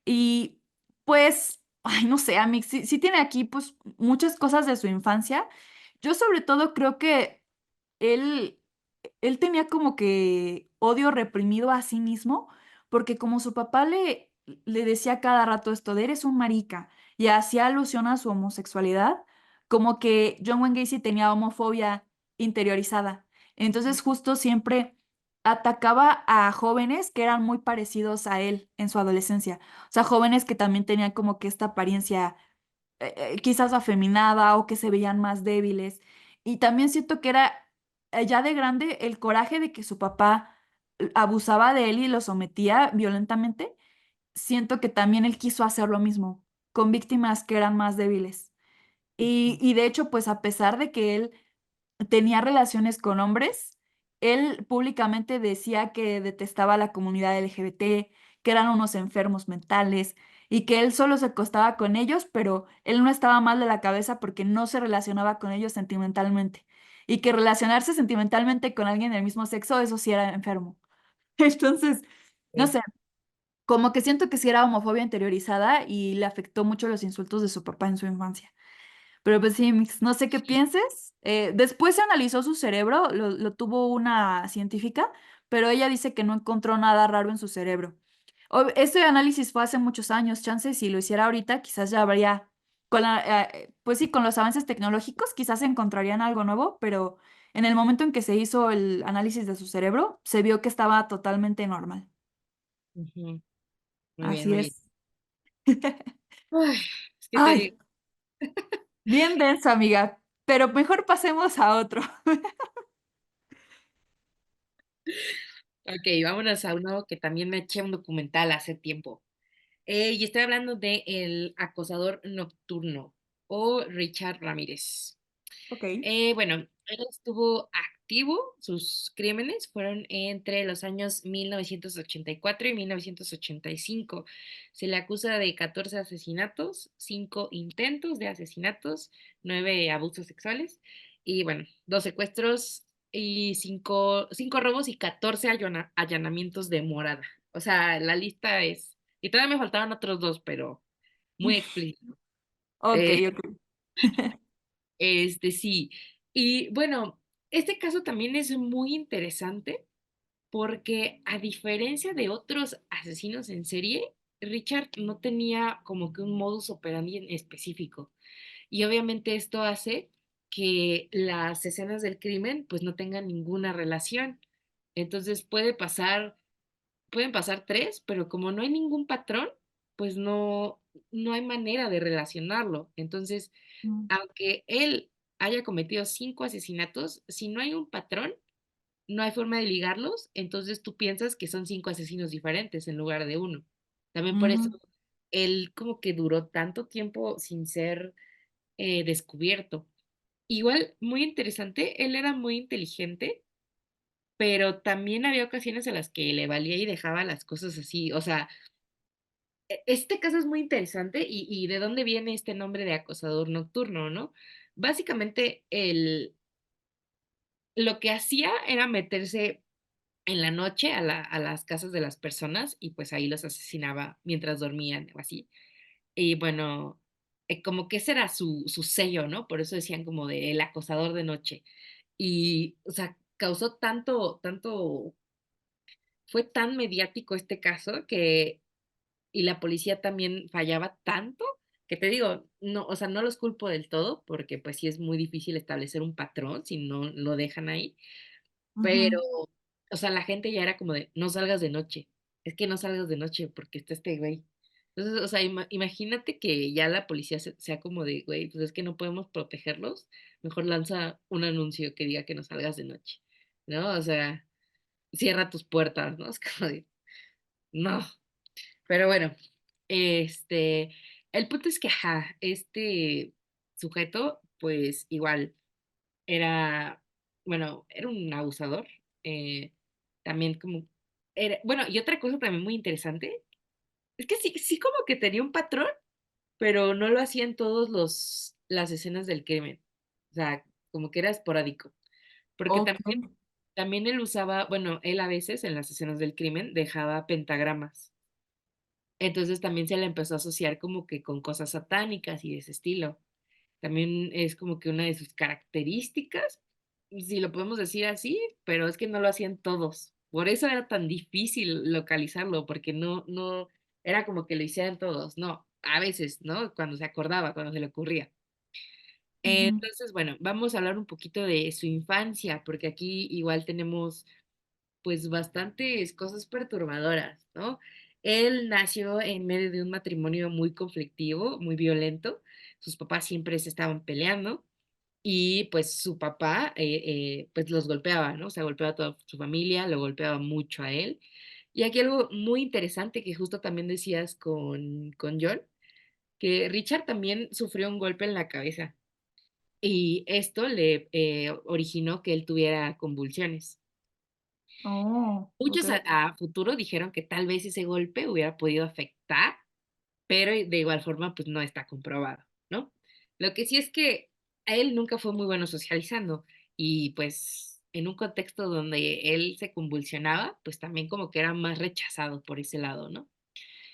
Y pues, ay, no sé, Amix, sí tiene aquí pues muchas cosas de su infancia. Yo sobre todo creo que él, él tenía como que odio reprimido a sí mismo, porque como su papá le decía cada rato esto de eres un marica y hacía alusión a su homosexualidad, como que John Wayne Gacy tenía homofobia interiorizada. Entonces justo siempre atacaba a jóvenes que eran muy parecidos a él en su adolescencia. O sea, jóvenes que también tenían como que esta apariencia quizás afeminada o que se veían más débiles. Y también siento que era ya de grande el coraje de que su papá abusaba de él y lo sometía violentamente. Siento que también él quiso hacer lo mismo con víctimas que eran más débiles. Y de hecho, pues a pesar de que él tenía relaciones con hombres, él públicamente decía que detestaba a la comunidad LGBT, que eran unos enfermos mentales y que él solo se acostaba con ellos, pero él no estaba mal de la cabeza porque no se relacionaba con ellos sentimentalmente. Y que relacionarse sentimentalmente con alguien del mismo sexo, eso sí era enfermo. Entonces, no Ok. sé, como que siento que sí era homofobia interiorizada y le afectó mucho los insultos de su papá en su infancia. Pero pues sí, Mix, no sé qué pienses. Después se analizó su cerebro, lo tuvo una científica, pero ella dice que no encontró nada raro en su cerebro. Este análisis fue hace muchos años, chance, si lo hiciera ahorita, quizás ya habría, pues sí, con los avances tecnológicos, quizás encontrarían algo nuevo, pero en el momento en que se hizo el análisis de su cerebro, se vio que estaba totalmente normal. Ujú. Muy bien, Así muy bien. es. Ay, es que te Ay, digo, bien denso, amiga, pero mejor pasemos a otro. ok, vámonos a uno que también me eché un documental hace tiempo. Y estoy hablando de El acosador nocturno o Richard Ramírez. Ok. Bueno, él estuvo activo, sus crímenes fueron entre los años 1984 y 1985. Se le acusa de 14 asesinatos, 5 intentos de asesinatos, 9 abusos sexuales y bueno, 2 secuestros y 5 robos y 14 allanamientos de morada. O sea, la lista es... Y todavía me faltaban otros dos, pero muy explícito. Ok, Eh, ok. sí. Y bueno, este caso también es muy interesante porque a diferencia de otros asesinos en serie, Richard no tenía como que un modus operandi en específico. Y obviamente esto hace que las escenas del crimen pues no tengan ninguna relación. Entonces pueden pasar tres, pero como no hay ningún patrón, pues no hay manera de relacionarlo. Entonces, Mm, aunque él haya cometido 5 asesinatos, si no hay un patrón, no hay forma de ligarlos, entonces tú piensas que son 5 asesinos diferentes en lugar de uno. También por eso mm, él como que duró tanto tiempo sin ser descubierto. Igual, muy interesante, él era muy inteligente, pero también había ocasiones en las que le valía y dejaba las cosas así. O sea, este caso es muy interesante y de dónde viene este nombre de acosador nocturno, ¿no? Básicamente, lo que hacía era meterse en la noche a las casas de las personas y pues ahí los asesinaba mientras dormían o así. Y bueno, como que ese era su sello, ¿no? Por eso decían como de el acosador de noche. Y, o sea, causó fue tan mediático este caso que y la policía también fallaba tanto que te digo, no, o sea, no los culpo del todo porque pues sí es muy difícil establecer un patrón si no lo dejan ahí, pero, ujú, o sea, la gente ya era como de, no salgas de noche, es que no salgas de noche porque está este güey. Entonces, o sea, imagínate que ya la policía sea como de, güey, pues es que no podemos protegerlos, mejor lanza un anuncio que diga que no salgas de noche, ¿no? O sea, cierra tus puertas, ¿no? Es como de, no. Pero bueno, este, El punto es que, ajá, este sujeto, pues igual era, bueno, era un abusador. eh, También como, bueno, y otra cosa también muy interesante, es que sí, sí como que tenía un patrón, pero no lo hacía en todos las escenas del crimen. O sea, como que era esporádico. Porque Ok. también él usaba, bueno, él a veces en las escenas del crimen dejaba pentagramas. Entonces también se le empezó a asociar como que con cosas satánicas y de ese estilo. También es como que una de sus características, si lo podemos decir así, pero es que no lo hacían todos. Por eso era tan difícil localizarlo, porque no era como que lo hicieran todos, no, a veces, ¿no? Cuando se acordaba, cuando se le ocurría. Ujú. Entonces, bueno, vamos a hablar un poquito de su infancia, porque aquí igual tenemos pues bastantes cosas perturbadoras, ¿no? Él nació en medio de un matrimonio muy conflictivo, muy violento. Sus papás siempre se estaban peleando y pues su papá pues los golpeaba, ¿no? O sea, golpeaba a toda su familia, lo golpeaba mucho a él. Y aquí algo muy interesante que justo también decías con John, que Richard también sufrió un golpe en la cabeza y esto le originó que él tuviera convulsiones. Oh, ok. Muchos a futuro dijeron que tal vez ese golpe hubiera podido afectar, pero de igual forma, pues no está comprobado, ¿no? Lo que sí es que a él nunca fue muy bueno socializando y pues en un contexto donde él se convulsionaba, pues también como que era más rechazado por ese lado, ¿no?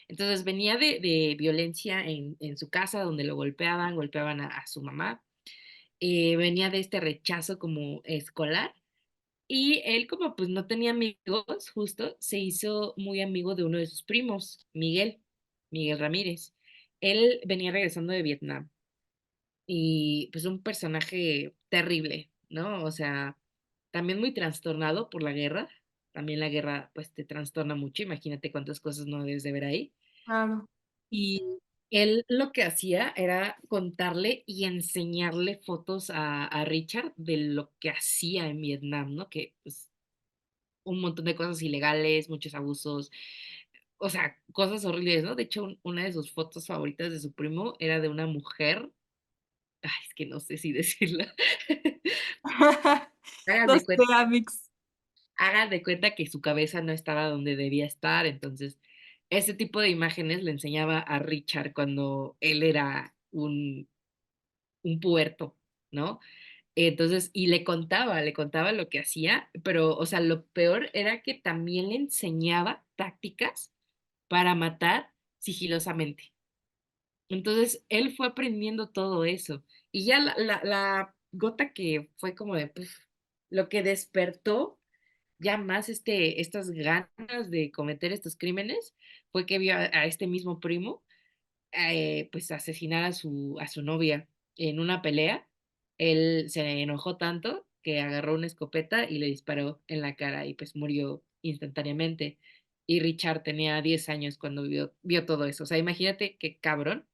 Entonces venía de violencia en su casa donde lo golpeaban, golpeaban a su mamá, venía de este rechazo como escolar y él, como pues no tenía amigos, justo, se hizo muy amigo de uno de sus primos, Miguel Ramírez. Él venía regresando de Vietnam y pues un personaje terrible, ¿no? O sea, también muy trastornado por la guerra. También la guerra pues te trastorna mucho, imagínate cuántas cosas no debes de ver ahí. Claro. Y él lo que hacía era contarle y enseñarle fotos a Richard de lo que hacía en Vietnam, ¿no? Que pues un montón de cosas ilegales, muchos abusos, o sea, cosas horribles, ¿no? De hecho, una de sus fotos favoritas de su primo era de una mujer, ay, es que no sé si decirla, hagan Los de cuenta, Ceramix. hagan de cuenta que su cabeza no estaba donde debía estar, entonces ese tipo de imágenes le enseñaba a Richard cuando él era un puerto, ¿no? Entonces, y le contaba lo que hacía, pero, o sea, lo peor era que también le enseñaba tácticas para matar sigilosamente. Entonces, él fue aprendiendo todo eso. Y ya la gota que fue como de puf, lo que despertó ya más estas ganas de cometer estos crímenes fue que vio a este mismo primo pues asesinar a su novia en una pelea. Él se enojó tanto que agarró una escopeta y le disparó en la cara y pues murió instantáneamente. Y Richard tenía 10 años cuando vio todo eso. O sea, imagínate qué cabrón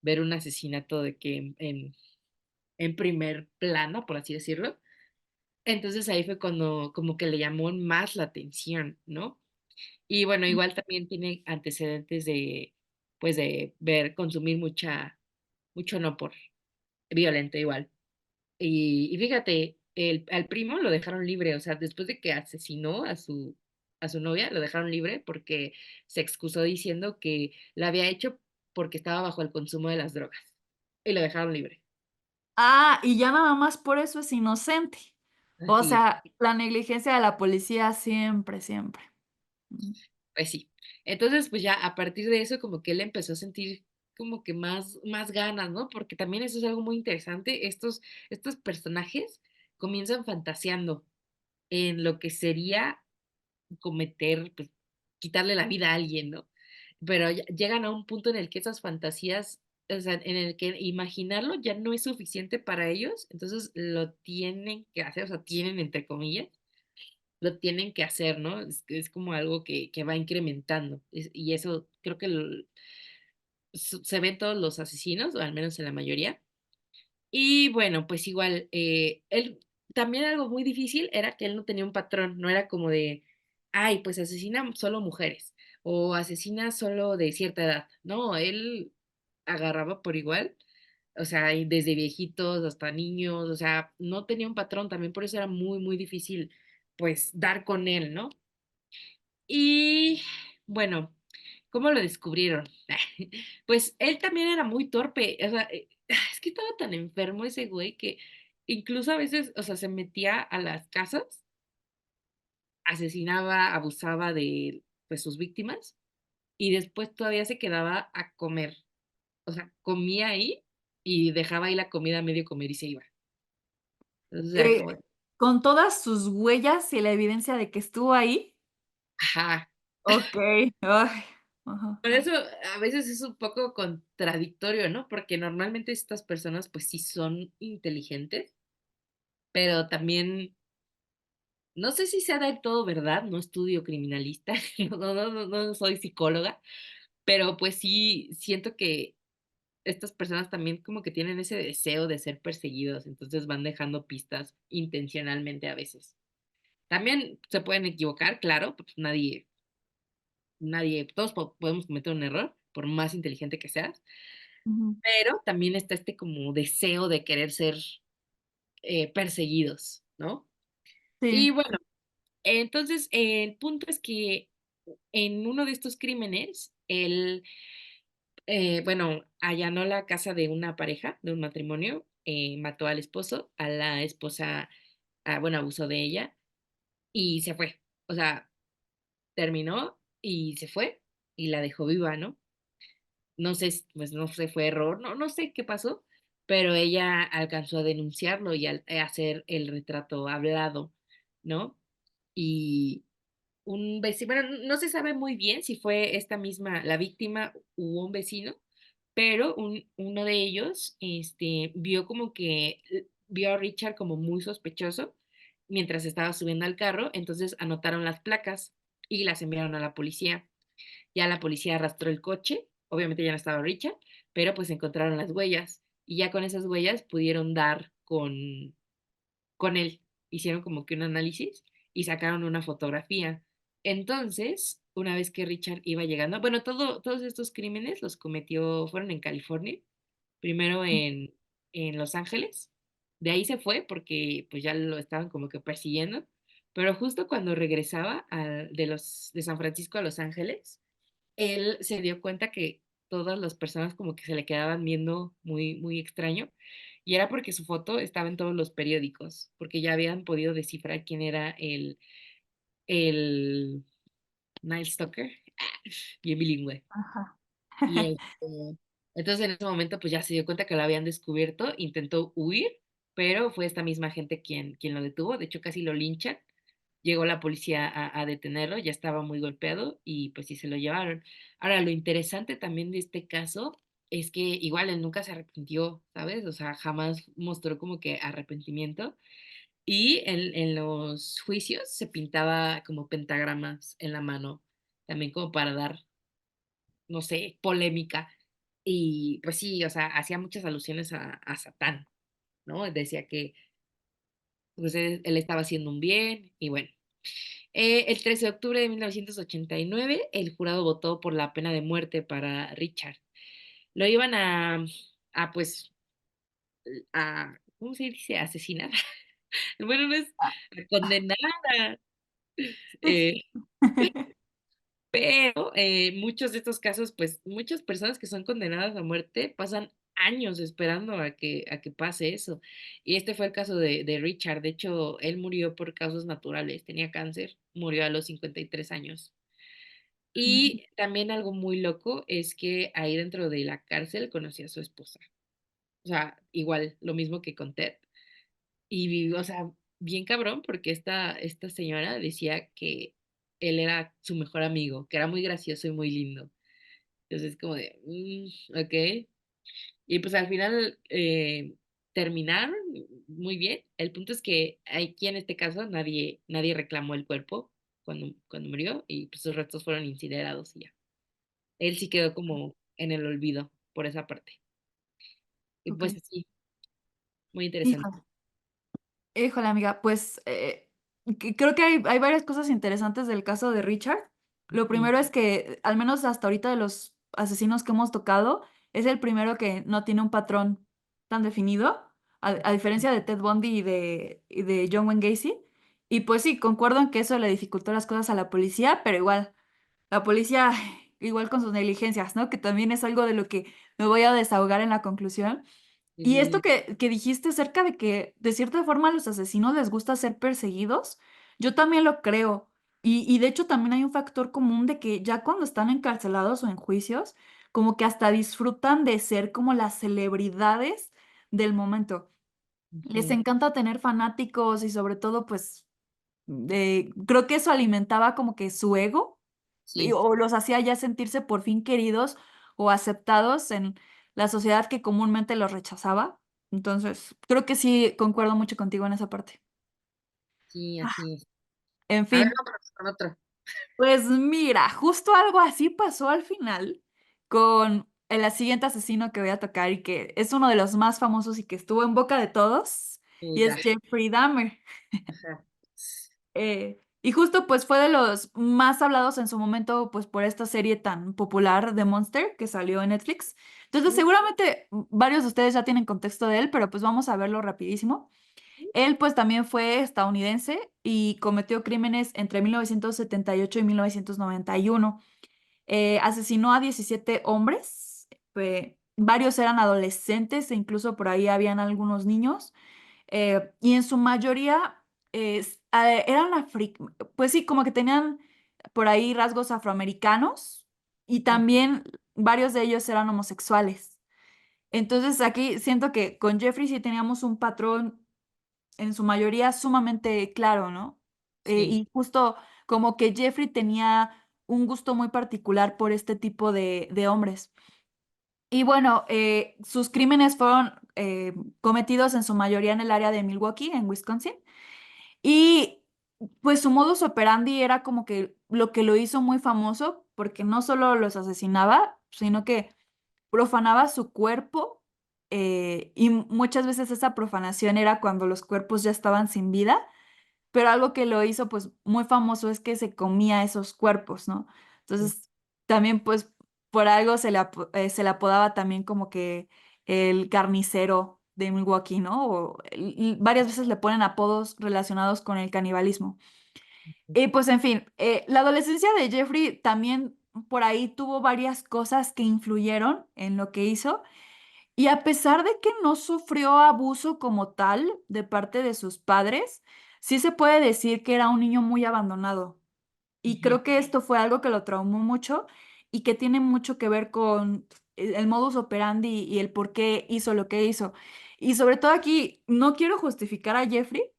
ver un asesinato de que en primer plano, por así decirlo. Entonces ahí fue cuando como que le llamó más la atención, ¿no? Y bueno, igual también tiene antecedentes de, pues de ver, consumir mucho no por violento igual. Y fíjate, al primo lo dejaron libre, o sea, después de que asesinó a su novia, lo dejaron libre porque se excusó diciendo que la había hecho porque estaba bajo el consumo de las drogas. Y lo dejaron libre. Ah, y ya nada más por eso es inocente. O Así, sea, la negligencia de la policía siempre, siempre. Mm. pues sí. Entonces, pues ya a partir de eso, como que él empezó a sentir como que más ganas, ¿no? Porque también eso es algo muy interesante. Estos personajes comienzan fantaseando en lo que sería cometer, pues, quitarle la vida a alguien, ¿no? Pero llegan a un punto en el que esas fantasías, o sea, en el que imaginarlo ya no es suficiente para ellos, entonces lo tienen que hacer, o sea, tienen entre comillas, lo tienen que hacer, ¿no? Es como algo que va incrementando. Y eso creo que se ve en todos los asesinos, o al menos en la mayoría. Y bueno, pues igual, él también algo muy difícil era que él no tenía un patrón, no era como de, ay, pues asesina solo mujeres o asesina solo de cierta edad. No, él agarraba por igual, o sea, y desde viejitos hasta niños, o sea, no tenía un patrón, también por eso era muy, muy difícil, pues, dar con él, ¿no? Y bueno, ¿cómo lo descubrieron? Pues él también era muy torpe, o sea, es que estaba tan enfermo ese güey que incluso a veces, o sea, se metía a las casas, asesinaba, abusaba de, pues, sus víctimas y después todavía se quedaba a comer. O sea, comía ahí y dejaba ahí la comida a medio comer y se iba. Entonces era Eh, como, con todas sus huellas y la evidencia de que estuvo ahí. ajá. Okey. Ay. Ajá. Por eso a veces es un poco contradictorio, ¿no? Porque normalmente estas personas, pues sí son inteligentes, pero también, no sé si sea del todo verdad, no estudio criminalista, no soy psicóloga, pero pues sí siento que estas personas también como que tienen ese deseo de ser perseguidos, entonces van dejando pistas intencionalmente a veces. También se pueden equivocar, claro, pues nadie, todos podemos cometer un error, por más inteligente que seas, Ujú. pero también está este como deseo de querer ser perseguidos, ¿no? Sí. Y bueno, entonces el punto es que en uno de estos crímenes, él, bueno, allanó la casa de una pareja, de un matrimonio, mató al esposo, a la esposa, bueno, abusó de ella y se fue. O sea, terminó y se fue y la dejó viva, ¿no? No sé, pues no sé, fue error, no sé qué pasó, pero ella alcanzó a denunciarlo y a hacer el retrato hablado, ¿no? Y un vecino, bueno, no se sabe muy bien si fue esta misma, la víctima u un vecino, pero uno de ellos, vio como que, vio a Richard como muy sospechoso mientras estaba subiendo al carro, entonces anotaron las placas y las enviaron a la policía. Ya la policía arrastró el coche, obviamente ya no estaba Richard, pero pues encontraron las huellas y ya con esas huellas pudieron dar con él. Hicieron como que un análisis y sacaron una fotografía. Entonces, una vez que Richard iba llegando, bueno, todos estos crímenes los cometió, fueron en California, primero en Los Ángeles, de ahí se fue porque pues ya lo estaban como que persiguiendo, pero justo cuando regresaba de San Francisco a Los Ángeles, él se dio cuenta que todas las personas como que se le quedaban viendo muy, muy extraño. Y era porque su foto estaba en todos los periódicos, porque ya habían podido descifrar quién era el Night Stalker, bien bilingüe. Ajá. Y entonces en ese momento pues ya se dio cuenta que lo habían descubierto, intentó huir, pero fue esta misma gente quien lo detuvo, de hecho casi lo linchan. Llegó la policía a detenerlo, ya estaba muy golpeado y pues sí se lo llevaron. Ahora, lo interesante también de este caso es que igual él nunca se arrepintió, ¿sabes? O sea, jamás mostró como que arrepentimiento. Y en los juicios se pintaba como pentagramas en la mano, también como para dar, no sé, polémica. Y pues sí, o sea, hacía muchas alusiones a Satán, ¿no? Decía que pues él estaba haciendo un bien y bueno. El 13 de octubre de 1989, el jurado votó por la pena de muerte para Richard. Lo iban pues, ¿cómo se dice? Asesinar. Bueno, no es a condenar, a- eh, pero muchos de estos casos, pues, muchas personas que son condenadas a muerte pasan años esperando a que pase eso. Y este fue el caso de Richard. De hecho, él murió por causas naturales, tenía cáncer, murió a los 53 años. Ujú. Y también algo muy loco es que ahí dentro de la cárcel conocí a su esposa. O sea, igual, lo mismo que con Ted. Y, o sea, bien cabrón, porque esta señora decía que él era su mejor amigo, que era muy gracioso y muy lindo. Entonces, como de, ok. Y pues al final terminaron muy bien. El punto es que aquí en este caso nadie reclamó el cuerpo cuando murió y pues sus restos fueron incinerados y ya. Él sí quedó como en el olvido por esa parte. Y pues Okey. sí, muy interesante. Híjole. Híjole, amiga, pues, creo que hay varias cosas interesantes del caso de Richard. Lo Ujú, primero es que, al menos hasta ahorita de los asesinos que hemos tocado, es el primero que no tiene un patrón tan definido, a diferencia de Ted Bundy y de John Wayne Gacy. Y pues sí, concuerdo en que eso le dificultó las cosas a la policía, pero igual, la policía, igual con sus negligencias, ¿no? Que también es algo de lo que me voy a desahogar en la conclusión. Y esto Ujú. que dijiste acerca de que de cierta forma a los asesinos les gusta ser perseguidos, yo también lo creo. Y de hecho también hay un factor común de que ya cuando están encarcelados o en juicios, como que hasta disfrutan de ser como las celebridades del momento. Les Ujú. encanta tener fanáticos y sobre todo pues creo que eso alimentaba como que su ego Sí, o los hacía ya sentirse por fin queridos o aceptados en la sociedad que comúnmente los rechazaba. Entonces, creo que sí concuerdo mucho contigo en esa parte. sí, Ah, así es. en A ver, fin, vámonos con otro. pues mira, justo algo así pasó al final con el siguiente asesino que voy a tocar y que es uno de los más famosos y que estuvo en boca de todos, y Ya. es Jeffrey Dahmer. Ajá. Y justo pues fue de los más hablados en su momento pues por esta serie tan popular de Monster que salió en Netflix. Entonces Ujú. seguramente varios de ustedes ya tienen contexto de él, pero pues vamos a verlo rapidísimo. Él pues también fue estadounidense y cometió crímenes entre 1978 y 1991. Asesinó a 17 hombres, varios eran adolescentes e incluso por ahí habían algunos niños. Y en su mayoría eran pues sí, como que tenían por ahí rasgos afroamericanos y también varios de ellos eran homosexuales. Entonces aquí siento que con Jeffrey sí teníamos un patrón en su mayoría sumamente claro, ¿no? Sí. Y justo como que Jeffrey tenía un gusto muy particular por este tipo de hombres. Y bueno, sus crímenes fueron cometidos en su mayoría en el área de Milwaukee, en Wisconsin. Y pues su modus operandi era como que lo lo hizo muy famoso, porque no solo los asesinaba, sino que profanaba su cuerpo, y muchas veces esa profanación era cuando los cuerpos ya estaban sin vida, pero algo que lo hizo pues muy famoso es que se comía esos cuerpos, ¿no? Entonces, también pues por algo se le apodaba también como que el carnicero de Milwaukee, ¿no? Y varias veces le ponen apodos relacionados con el canibalismo. Y pues en fin, la adolescencia de Jeffrey también por ahí tuvo varias cosas que influyeron en lo que hizo. Y a pesar de que no sufrió abuso como tal de parte de sus padres, sí se puede decir que era un niño muy abandonado. Y Ujú. creo que esto fue algo que lo traumó mucho y que tiene mucho que ver con el modus operandi y el por qué hizo lo que hizo. Y sobre todo aquí, no quiero justificar a Jeffrey,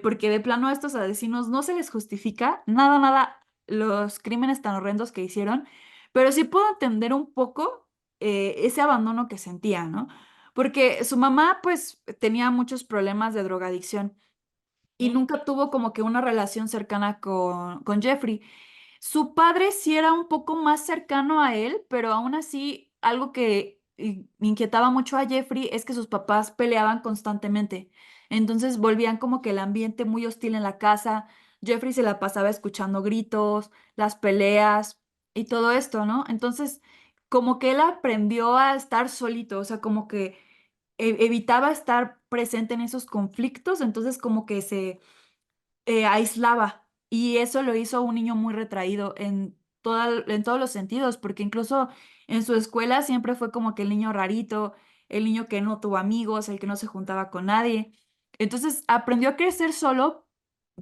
porque de plano a estos asesinos no se les justifica nada, nada los crímenes tan horrendos que hicieron, pero sí puedo entender un poco ese abandono que sentía, ¿no? Porque su mamá pues tenía muchos problemas de drogadicción y Ujú. nunca tuvo como que una relación cercana con Jeffrey. Su padre sí era un poco más cercano a él, pero aún así algo que inquietaba mucho a Jeffrey es que sus papás peleaban constantemente. Entonces volvían como que el ambiente muy hostil en la casa. Jeffrey se la pasaba escuchando gritos, las peleas y todo esto, ¿no? Entonces, como que él aprendió a estar solito, o sea, como que evitaba estar presente en esos conflictos, entonces como que se aislaba y eso lo hizo un niño muy retraído en todos los sentidos, porque incluso en su escuela siempre fue como que el niño rarito, el niño que no tuvo amigos, el que no se juntaba con nadie. Entonces aprendió a crecer solo,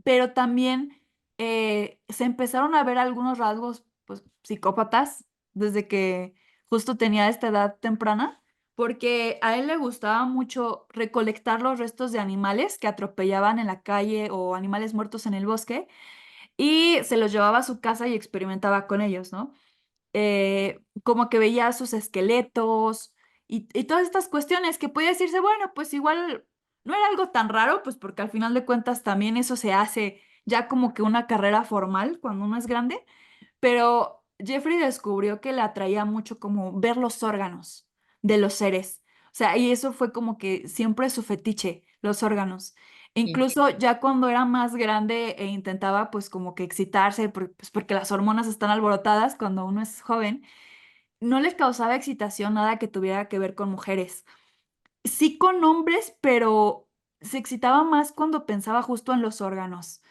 pero también se empezaron a ver algunos rasgos pues, psicópatas desde que justo tenía esta edad temprana, porque a él le gustaba mucho recolectar los restos de animales que atropellaban en la calle o animales muertos en el bosque y se los llevaba a su casa y experimentaba con ellos, ¿no? Como que veía sus esqueletos y todas estas cuestiones que podía decirse, bueno, pues igual no era algo tan raro, pues porque al final de cuentas también eso se hace ya como que una carrera formal cuando uno es grande, pero Jeffrey descubrió que le atraía mucho como ver los órganos de los seres. O sea, y eso fue como que siempre su fetiche, los órganos. E Sí. incluso ya cuando era más grande e intentaba pues como que excitarse, pues porque las hormonas están alborotadas cuando uno es joven, no le causaba excitación nada que tuviera que ver con mujeres. Sí con hombres, pero se excitaba más cuando pensaba justo en los órganos,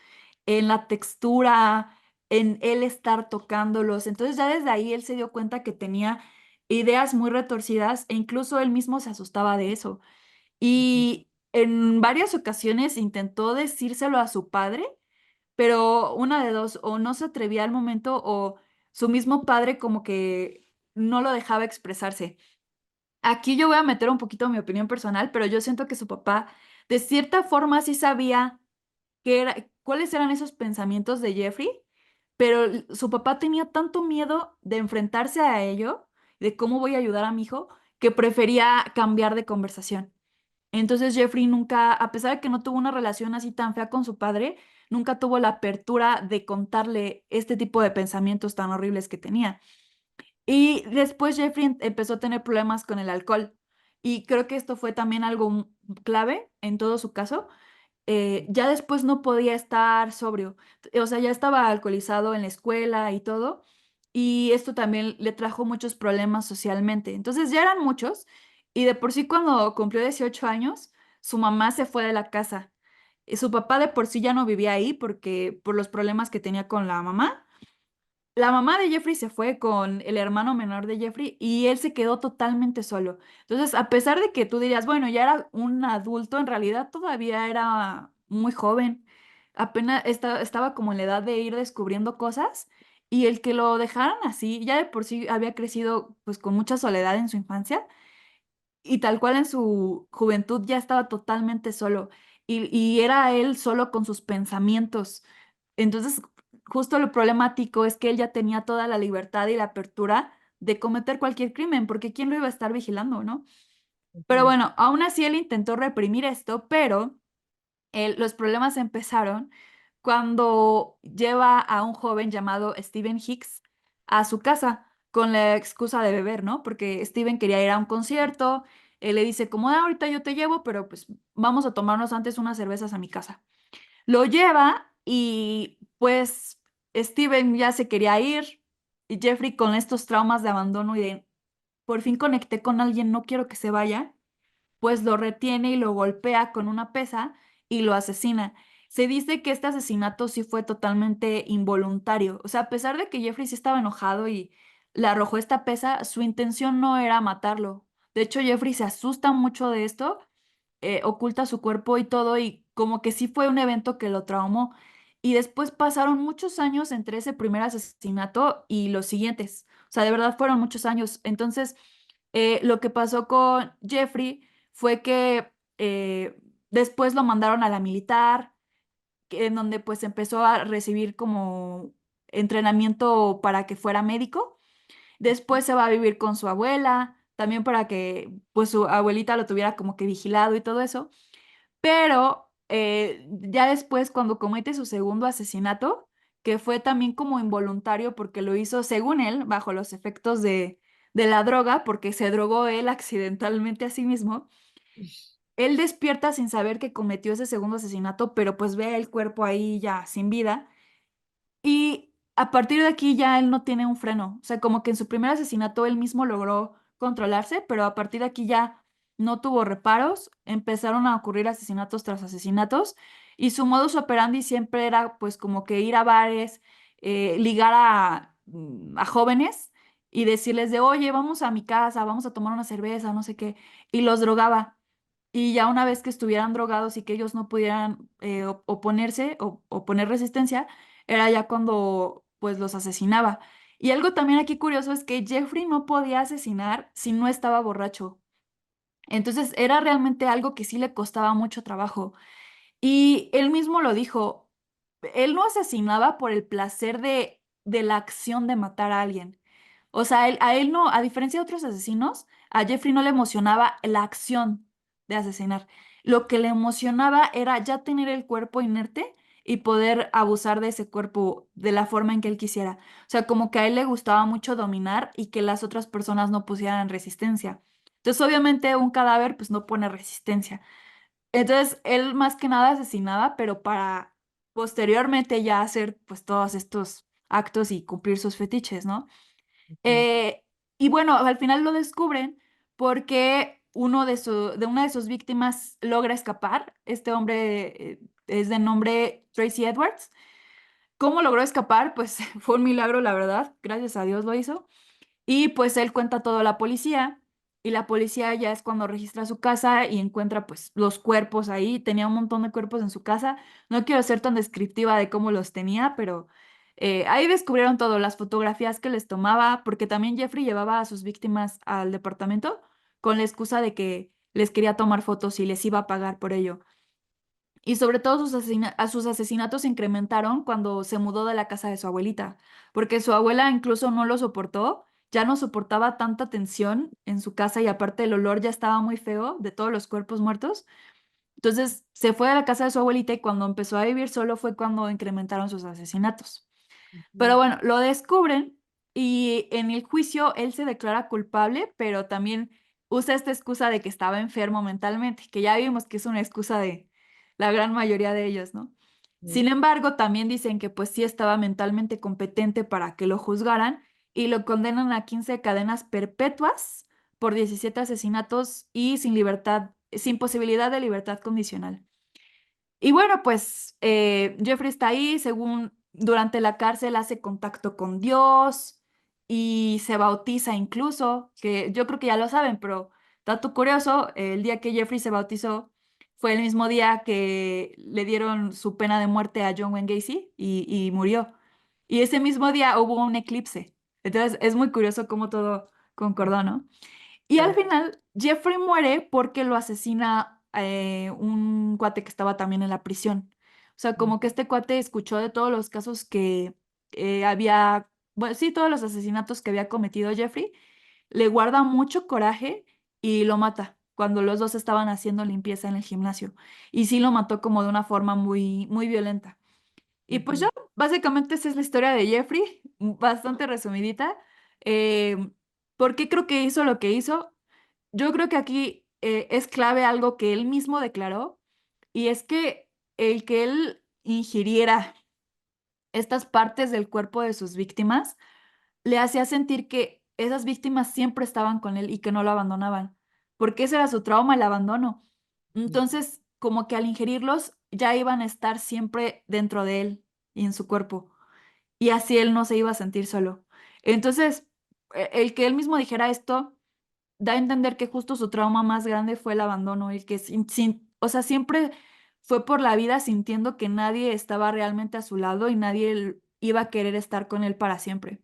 en la textura, en él estar tocándolos. Entonces ya desde ahí él se dio cuenta que tenía ideas muy retorcidas e incluso él mismo se asustaba de eso. Ujú, Y en varias ocasiones intentó decírselo a su padre, pero una de dos, o no se atrevía al momento o su mismo padre como que no lo dejaba expresarse. Aquí yo voy a meter un poquito mi opinión personal, pero yo siento que su papá de cierta forma sí sabía cuáles eran esos pensamientos de Jeffrey, pero su papá tenía tanto miedo de enfrentarse a ello, de cómo voy a ayudar a mi hijo, que prefería cambiar de conversación. Entonces Jeffrey nunca, a pesar de que no tuvo una relación así tan fea con su padre, nunca tuvo la apertura de contarle este tipo de pensamientos tan horribles que tenía. Y después Jeffrey empezó a tener problemas con el alcohol. Y creo que esto fue también algo clave en todo su caso. Ya después no podía estar sobrio. O sea, ya estaba alcoholizado en la escuela y todo. Y esto también le trajo muchos problemas socialmente. Entonces ya eran muchos. Y de por sí cuando cumplió 18 años, su mamá se fue de la casa. Y su papá de por sí ya no vivía ahí porque por los problemas que tenía con la mamá. La mamá de Jeffrey se fue con el hermano menor de Jeffrey y él se quedó totalmente solo. Entonces, a pesar de que tú dirías, bueno, ya era un adulto, en realidad todavía era muy joven. Apenas estaba como en la edad de ir descubriendo cosas y el que lo dejaran así, ya de por sí había crecido pues con mucha soledad en su infancia y tal cual en su juventud ya estaba totalmente solo y era él solo con sus pensamientos. Entonces, justo lo problemático es que él ya tenía toda la libertad y la apertura de cometer cualquier crimen, porque ¿quién lo iba a estar vigilando, no? Pero ujú, bueno, aún así él intentó reprimir esto, pero los problemas empezaron cuando lleva a un joven llamado Steven Hicks a su casa con la excusa de beber, ¿no? Porque Steven quería ir a un concierto, él le dice como, "Ah, ahorita yo te llevo, pero pues vamos a tomarnos antes unas cervezas a mi casa". Lo lleva y pues Steven ya se quería ir y Jeffrey con estos traumas de abandono y de por fin conecté con alguien, no quiero que se vaya, pues lo retiene y lo golpea con una pesa y lo asesina. Se dice que este asesinato sí fue totalmente involuntario. O sea, a pesar de que Jeffrey sí estaba enojado y le arrojó esta pesa, su intención no era matarlo. De hecho, Jeffrey se asusta mucho de esto, oculta su cuerpo y todo, y como que sí fue un evento que lo traumó. Y después pasaron muchos años entre ese primer asesinato y los siguientes. O sea, de verdad fueron muchos años. Entonces, lo que pasó con Jeffrey fue que después lo mandaron a la militar, en donde pues empezó a recibir como entrenamiento para que fuera médico. Después se va a vivir con su abuela, también para que pues su abuelita lo tuviera como que vigilado y todo eso. Pero ya después, cuando comete su segundo asesinato, que fue también como involuntario porque lo hizo, según él, bajo los efectos de la droga, porque se drogó él accidentalmente a sí mismo, él despierta sin saber que cometió ese segundo asesinato, pero pues ve el cuerpo ahí ya sin vida y a partir de aquí ya él no tiene un freno. O sea, como que en su primer asesinato él mismo logró controlarse, pero a partir de aquí ya no tuvo reparos, empezaron a ocurrir asesinatos tras asesinatos y su modus operandi siempre era pues como que ir a bares, ligar a jóvenes y decirles de, oye, vamos a mi casa, vamos a tomar una cerveza, no sé qué, y los drogaba. Y ya una vez que estuvieran drogados y que ellos no pudieran oponerse o poner resistencia, era ya cuando pues los asesinaba. Y algo también aquí curioso es que Jeffrey no podía asesinar si no estaba borracho. Entonces era realmente algo que sí le costaba mucho trabajo. Y él mismo lo dijo, él no asesinaba por el placer de la acción de matar a alguien. O sea, a él no, a diferencia de otros asesinos, a Jeffrey no le emocionaba la acción de asesinar. Lo que le emocionaba era ya tener el cuerpo inerte y poder abusar de ese cuerpo de la forma en que él quisiera. O sea, como que a él le gustaba mucho dominar y que las otras personas no pusieran resistencia. Entonces, obviamente, un cadáver pues no pone resistencia. Entonces, él más que nada asesinaba, pero para posteriormente ya hacer pues todos estos actos y cumplir sus fetiches, ¿no? ujú. Eh, Y bueno, al final lo descubren porque de una de sus víctimas logra escapar. Este hombre es de nombre Tracy Edwards. ¿Cómo logró escapar? Pues fue un milagro, la verdad. Gracias a Dios lo hizo. Y pues él cuenta todo a la policía y la policía ya es cuando registra su casa y encuentra pues los cuerpos ahí. Tenía un montón de cuerpos en su casa. No quiero ser tan descriptiva de cómo los tenía, pero ahí descubrieron todo, las fotografías que les tomaba, porque también Jeffrey llevaba a sus víctimas al departamento con la excusa de que les quería tomar fotos y les iba a pagar por ello. Y sobre todo sus asesinatos se incrementaron cuando se mudó de la casa de su abuelita, porque su abuela incluso no lo soportó, ya no soportaba tanta tensión en su casa y aparte el olor ya estaba muy feo de todos los cuerpos muertos. Entonces se fue a la casa de su abuelita y cuando empezó a vivir solo fue cuando incrementaron sus asesinatos. Pero Ujú, bueno, lo descubren y en el juicio él se declara culpable, pero también usa esta excusa de que estaba enfermo mentalmente, que ya vimos que es una excusa de la gran mayoría de ellos, ¿no? ujú, Sin embargo, también dicen que pues sí estaba mentalmente competente para que lo juzgaran y lo condenan a 15 cadenas perpetuas por 17 asesinatos y sin libertad, sin posibilidad de libertad condicional. Y bueno, pues Jeffrey está ahí, según durante la cárcel hace contacto con Dios y se bautiza incluso, que yo creo que ya lo saben, pero dato curioso, el día que Jeffrey se bautizó fue el mismo día que le dieron su pena de muerte a John Wayne Gacy y murió. Y ese mismo día hubo un eclipse. Entonces es muy curioso cómo todo concordó, ¿no? Y al claro, final, Jeffrey muere porque lo asesina un cuate que estaba también en la prisión. O sea, ujú, como que este cuate escuchó de todos los casos que había, bueno, sí, todos los asesinatos que había cometido Jeffrey, le guarda mucho coraje y lo mata cuando los dos estaban haciendo limpieza en el gimnasio. Y sí lo mató como de una forma muy, muy violenta. Y pues ya, ujú, básicamente esa es la historia de Jeffrey, bastante resumidita. Eh, ¿Por qué creo que hizo lo que hizo? Yo creo que aquí es clave algo que él mismo declaró, y es que el que él ingiriera estas partes del cuerpo de sus víctimas le hacía sentir que esas víctimas siempre estaban con él y que no lo abandonaban, porque ese era su trauma, el abandono. ujú. Entonces, como que al ingerirlos ya iban a estar siempre dentro de él y en su cuerpo, y así él no se iba a sentir solo. Entonces, el que él mismo dijera esto da a entender que justo su trauma más grande fue el abandono, el que o sea, siempre fue por la vida sintiendo que nadie estaba realmente a su lado y nadie iba a querer estar con él para siempre.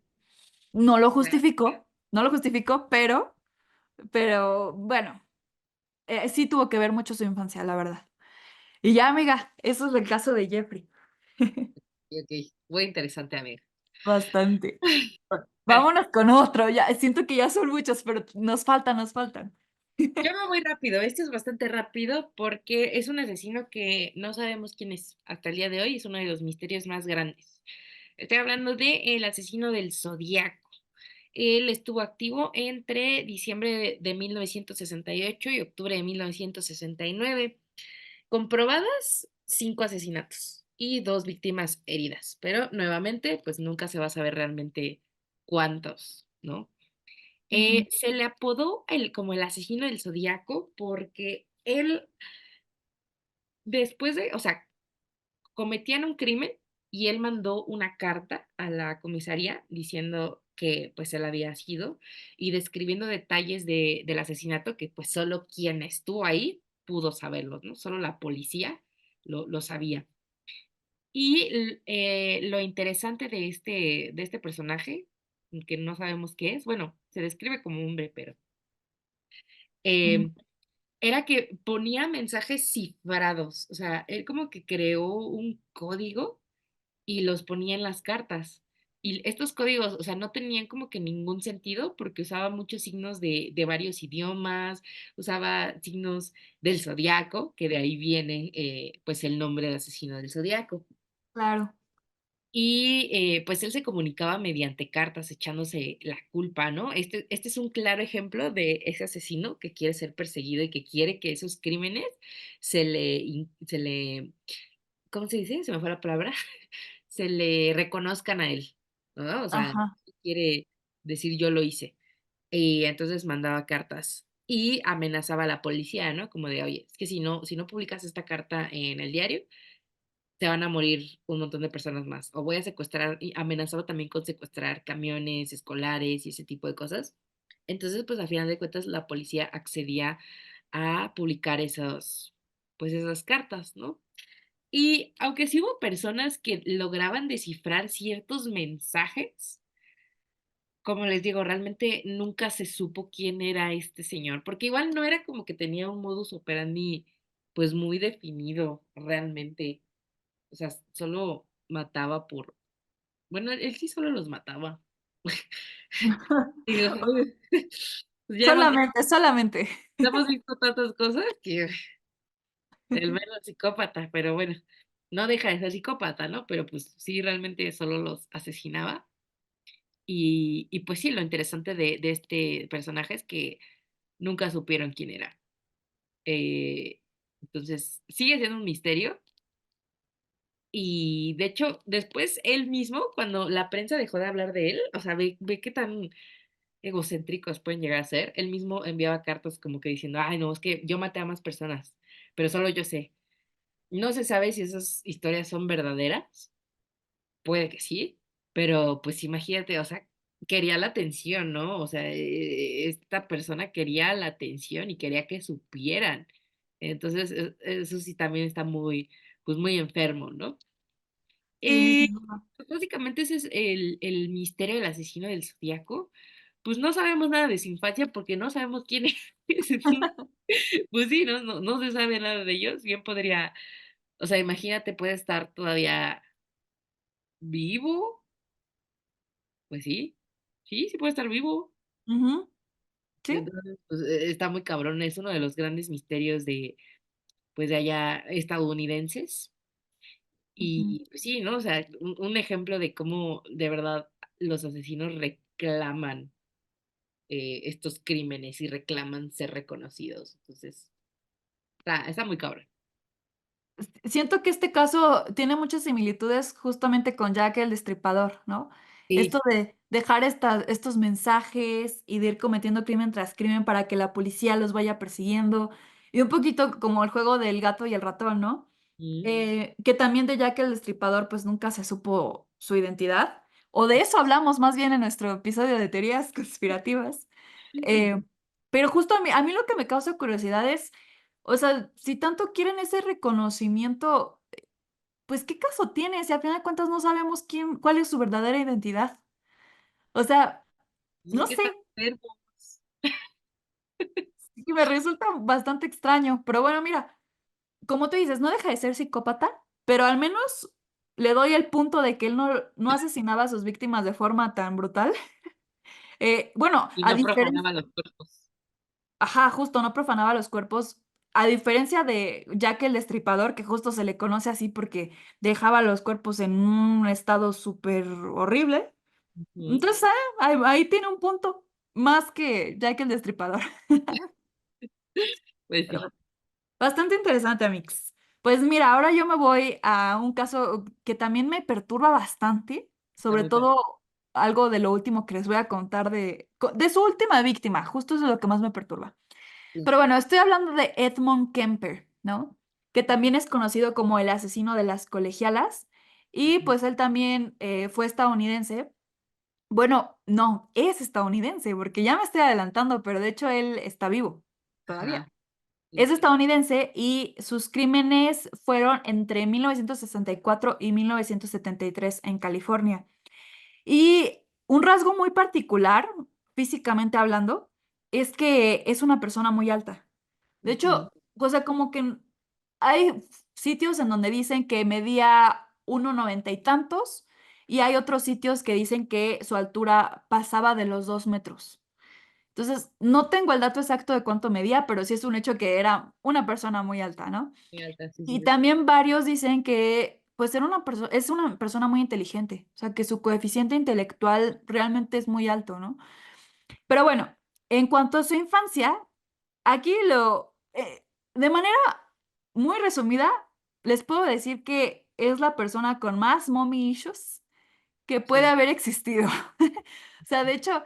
No lo justificó, pero bueno, sí tuvo que ver mucho su infancia, la verdad. Y ya, amiga, eso es el caso de Jeffrey. Ok, muy interesante, amiga. Bastante. Bueno, Vámonos con otro, ya, siento que ya son muchos, pero nos faltan. yo me voy rápido. Este es bastante rápido porque es un asesino que no sabemos quién es hasta el día de hoy. Es uno de los misterios más grandes. Estoy hablando de el asesino del Zodíaco. Él estuvo activo entre diciembre de 1968 y octubre de 1969. Comprobadas 5 asesinatos y 2 víctimas heridas, pero nuevamente, pues nunca se va a saber realmente cuántos, ¿no? Ujú, Se le apodó como el asesino del zodiaco porque él, después de, o sea, cometían un crimen y él mandó una carta a la comisaría diciendo que pues él había sido y describiendo detalles del asesinato que pues solo quien estuvo ahí pudo saberlos, ¿no? Solo la policía lo sabía. Y lo interesante de este personaje, que no sabemos qué es, bueno, se describe como hombre, pero ujú. eh, era que ponía mensajes cifrados, o sea, él como que creó un código y los ponía en las cartas. Y estos códigos, o sea, no tenían como que ningún sentido porque usaba muchos signos de varios idiomas, usaba signos del zodiaco, que de ahí viene pues el nombre de asesino del zodiaco. Claro. Y pues él se comunicaba mediante cartas, echándose la culpa, ¿no? Este es un claro ejemplo de ese asesino que quiere ser perseguido y que quiere que esos crímenes se le, ¿cómo se dice? Se me fue la palabra, se le reconozcan a él, ¿no? O sea, Ajá. quiere decir yo lo hice. Y entonces mandaba cartas y amenazaba a la policía, ¿no? Como de, oye, es que si no publicas esta carta en el diario, se van a morir un montón de personas más. O voy a secuestrar, y amenazaba también con secuestrar camiones escolares y ese tipo de cosas. Entonces, pues a final de cuentas, la policía accedía a publicar pues esas cartas, ¿no? Y aunque sí hubo personas que lograban descifrar ciertos mensajes, como les digo, realmente nunca se supo quién era este señor, porque igual no era como que tenía un modus operandi pues muy definido realmente. O sea, solo mataba bueno, él sí solo los mataba. Digo, pues Solamente, solamente. ya hemos visto tantas cosas que el menos psicópata, pero bueno, no deja de ser psicópata, ¿no? Pero pues sí, realmente solo los asesinaba. Y pues sí, lo interesante de este personaje es que nunca supieron quién era. Entonces, sigue siendo un misterio. Y de hecho, después él mismo, cuando la prensa dejó de hablar de él, o sea, ve qué tan egocéntricos pueden llegar a ser, él mismo enviaba cartas como que diciendo, ay, no, es que yo maté a más personas, pero solo yo sé. No se sabe si esas historias son verdaderas, puede que sí, pero pues imagínate, o sea, quería la atención, ¿no? O sea, esta persona quería la atención y quería que supieran. Entonces, eso sí también está pues muy enfermo, ¿no? Sí, Eh, sin duda. pues básicamente ese es el misterio del asesino del Zodíaco. Pues no sabemos nada de su infancia porque no sabemos quién es. Entonces, pues sí, no se sabe nada de ellos. Bien podría, o sea, imagínate, puede estar todavía vivo. Pues sí puede estar vivo. Ujú, sí. Entonces, pues está muy cabrón. Es uno de los grandes misterios pues, de allá estadounidenses. Ujú. Y pues sí, ¿no? O sea, un ejemplo de cómo de verdad los asesinos reclaman estos crímenes y reclaman ser reconocidos. Entonces, está muy cabrón. Siento que este caso tiene muchas similitudes justamente con Jack el Destripador, ¿no? Sí. Esto de dejar estos mensajes y de ir cometiendo crimen tras crimen para que la policía los vaya persiguiendo. Y un poquito como el juego del gato y el ratón, ¿no? Mm. Que también de Jack el Destripador, pues nunca se supo su identidad. O de eso hablamos más bien en nuestro episodio de teorías conspirativas. Eh, pero justo a mí lo que me causa curiosidad es, o sea, si tanto quieren ese reconocimiento, pues ¿qué caso tiene? Si al final de cuentas no sabemos cuál es su verdadera identidad. O sea, Pues es no que sé, están enfermos. sí que me resulta bastante extraño. Pero bueno, mira, como tú dices, no deja de ser psicópata, pero al menos le doy el punto de que él no asesinaba a sus víctimas de forma tan brutal. Bueno, Y a no diferencia. profanaba los cuerpos. Ajá, justo, no profanaba los cuerpos, a diferencia de Jack el Destripador, que justo se le conoce así porque dejaba los cuerpos en un estado súper horrible. Ujú. Entonces, ahí tiene un punto, más que Jack el Destripador. Pues Pero sí, bueno, bastante interesante, Amix. Pues mira, ahora yo me voy a un caso que también me perturba bastante, está sobre muy padre. todo algo de lo último que les voy a contar de su última víctima, justo eso es lo que más me perturba. Sí. Pero bueno, estoy hablando de Edmund Kemper, ¿no? Que también es conocido como el asesino de las colegialas. Y Ujú. pues él también fue estadounidense. Bueno, no, es estadounidense, porque ya me estoy adelantando, pero de hecho él está vivo todavía. Ajá. Sí, Es sí. estadounidense y sus crímenes fueron entre 1964 y 1973 en California. Y un rasgo muy particular, físicamente hablando, es que es una persona muy alta. De Ujú. hecho, o sea, como que hay sitios en donde dicen que medía 1,90 y tantos, y hay otros sitios que dicen que su altura pasaba de los 2 metros. Entonces, no tengo el dato exacto de cuánto medía, pero sí es un hecho que era una persona muy alta, ¿no? Muy alta, sí, sí, Y sí. también varios dicen que, pues, es una persona muy inteligente, o sea, que su coeficiente intelectual realmente es muy alto, ¿no? Pero bueno, en cuanto a su infancia, aquí de manera muy resumida, les puedo decir que es la persona con más mommy issues que puede Sí. haber existido. O sea, de hecho,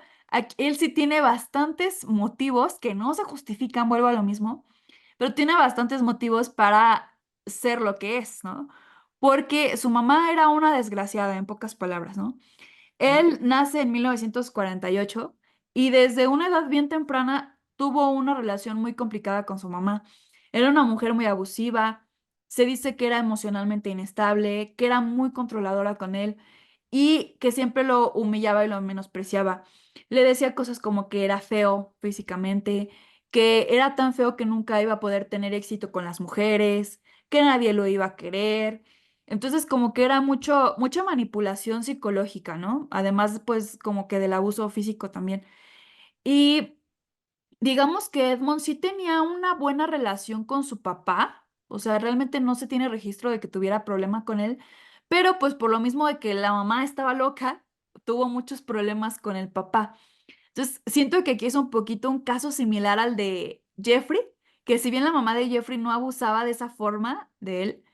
Él sí tiene bastantes motivos que no se justifican, vuelvo a lo mismo, pero tiene bastantes motivos para ser lo que es, ¿no? Porque su mamá era una desgraciada, en pocas palabras, ¿no? Sí, Él nace en 1948 y desde una edad bien temprana tuvo una relación muy complicada con su mamá. Era una mujer muy abusiva, se dice que era emocionalmente inestable, que era muy controladora con él y que siempre lo humillaba y lo menospreciaba. Le decía cosas como que era feo físicamente, que era tan feo que nunca iba a poder tener éxito con las mujeres, que nadie lo iba a querer. Entonces, como que era mucha manipulación psicológica, ¿no? Además, pues, como que del abuso físico también. Y digamos que Edmond sí tenía una buena relación con su papá, o sea, realmente no se tiene registro de que tuviera problema con él, pero pues por lo mismo de que la mamá estaba loca, tuvo muchos problemas con el papá. Entonces, siento que aquí es un poquito un caso similar al de Jeffrey, que si bien la mamá de Jeffrey no abusaba de esa forma de él,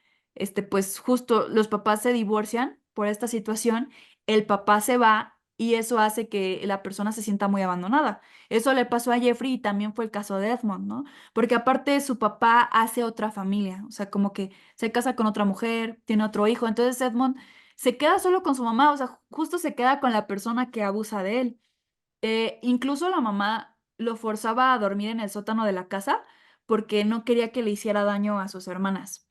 pues justo los papás se divorcian por esta situación, el papá se va y eso hace que la persona se sienta muy abandonada. Eso le pasó a Jeffrey y también fue el caso de Edmond, ¿no? Porque aparte su papá hace otra familia, o sea, como que se casa con otra mujer, tiene otro hijo, entonces Edmond se queda solo con su mamá, o sea, justo se queda con la persona que abusa de él. Incluso la mamá lo forzaba a dormir en el sótano de la casa porque no quería que le hiciera daño a sus hermanas.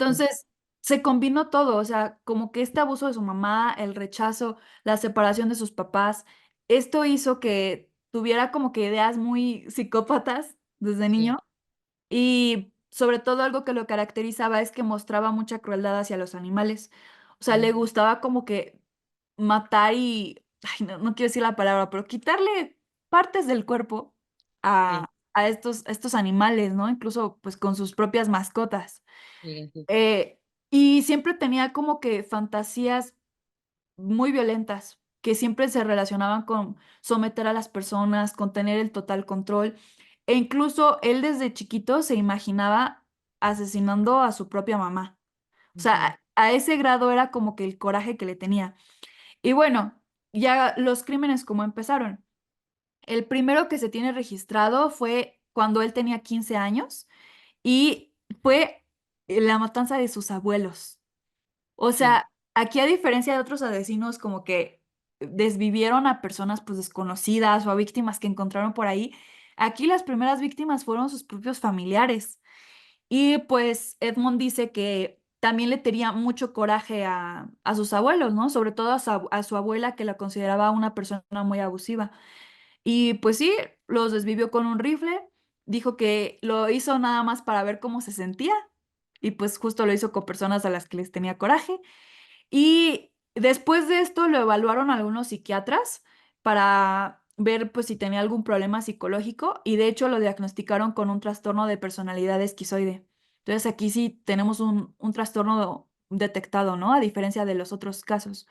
sí, Entonces, se combinó todo, o sea, como que este abuso de su mamá, el rechazo, la separación de sus papás, esto hizo que tuviera como que ideas muy psicópatas desde sí, niño y sobre todo algo que lo caracterizaba es que mostraba mucha crueldad hacia los animales. O sea, le mm, gustaba como que matar y, ay, no quiero decir la palabra, pero quitarle partes del cuerpo sí, a estos animales, ¿no? Incluso pues con sus propias mascotas. sí, sí, Eh, y siempre tenía como que fantasías muy violentas, que siempre se relacionaban con someter a las personas, con tener el total control. E incluso él desde chiquito se imaginaba asesinando a su propia mamá. O sea, ujú, a ese grado era como que el coraje que le tenía. Y bueno, ya los crímenes como empezaron. El primero que se tiene registrado fue cuando él tenía 15 años y fue la matanza de sus abuelos. O sí, sea, aquí a diferencia de otros asesinos como que desvivieron a personas pues desconocidas o a víctimas que encontraron por ahí, aquí las primeras víctimas fueron sus propios familiares. Y pues Edmond dice que también le tenía mucho coraje a sus abuelos, ¿no? Sobre todo a su abuela que la consideraba una persona muy abusiva. Y pues sí, los desvivió con un rifle, dijo que lo hizo nada más para ver cómo se sentía y pues justo lo hizo con personas a las que les tenía coraje. Y después de esto lo evaluaron algunos psiquiatras para ver pues si tenía algún problema psicológico y de hecho lo diagnosticaron con un trastorno de personalidad esquizoide. Entonces aquí sí tenemos un trastorno detectado, ¿no? A diferencia de los otros casos.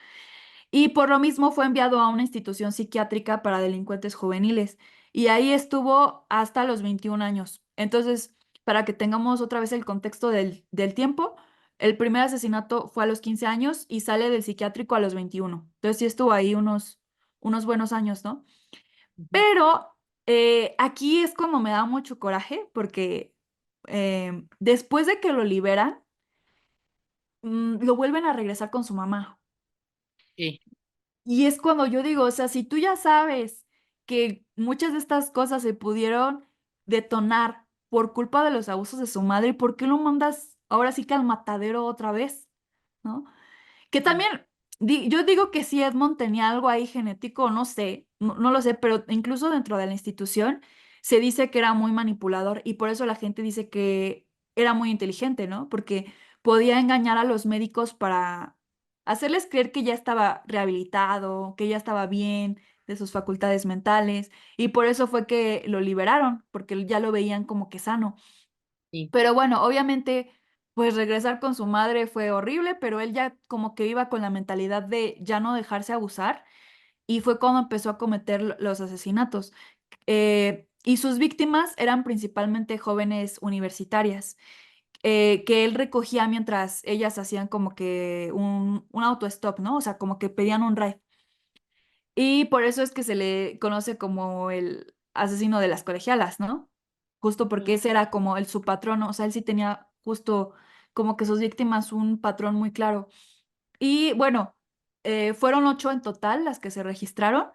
Y por lo mismo fue enviado a una institución psiquiátrica para delincuentes juveniles y ahí estuvo hasta los 21 años. Entonces, para que tengamos otra vez el contexto del tiempo, el primer asesinato fue a los 15 años y sale del psiquiátrico a los 21. Entonces sí estuvo ahí unos buenos años, ¿no? ujú, Pero aquí es como me da mucho coraje porque después de que lo liberan, lo vuelven a regresar con su mamá. sí, Y es cuando yo digo, o sea, si tú ya sabes que muchas de estas cosas se pudieron detonar por culpa de los abusos de su madre, ¿por qué lo mandas ahora sí que al matadero otra vez? ¿No? Que sí, también, yo digo que sí, Edmond tenía algo ahí genético, no sé, no lo sé, pero incluso dentro de la institución se dice que era muy manipulador y por eso la gente dice que era muy inteligente, ¿no? Porque podía engañar a los médicos para hacerles creer que ya estaba rehabilitado, que ya estaba bien de sus facultades mentales y por eso fue que lo liberaron, porque ya lo veían como que sano. sí, Pero bueno, obviamente, pues regresar con su madre fue horrible, pero él ya como que iba con la mentalidad de ya no dejarse abusar y fue cuando empezó a cometer los asesinatos. Y sus víctimas eran principalmente jóvenes universitarias, que él recogía mientras ellas hacían como que un autostop, ¿no? O sea, como que pedían un ride. Y por eso es que se le conoce como el asesino de las colegialas, ¿no? Justo porque ese era como su patrono, o sea, él sí tenía justo como que sus víctimas un patrón muy claro. Y bueno, fueron 8 en total las que se registraron.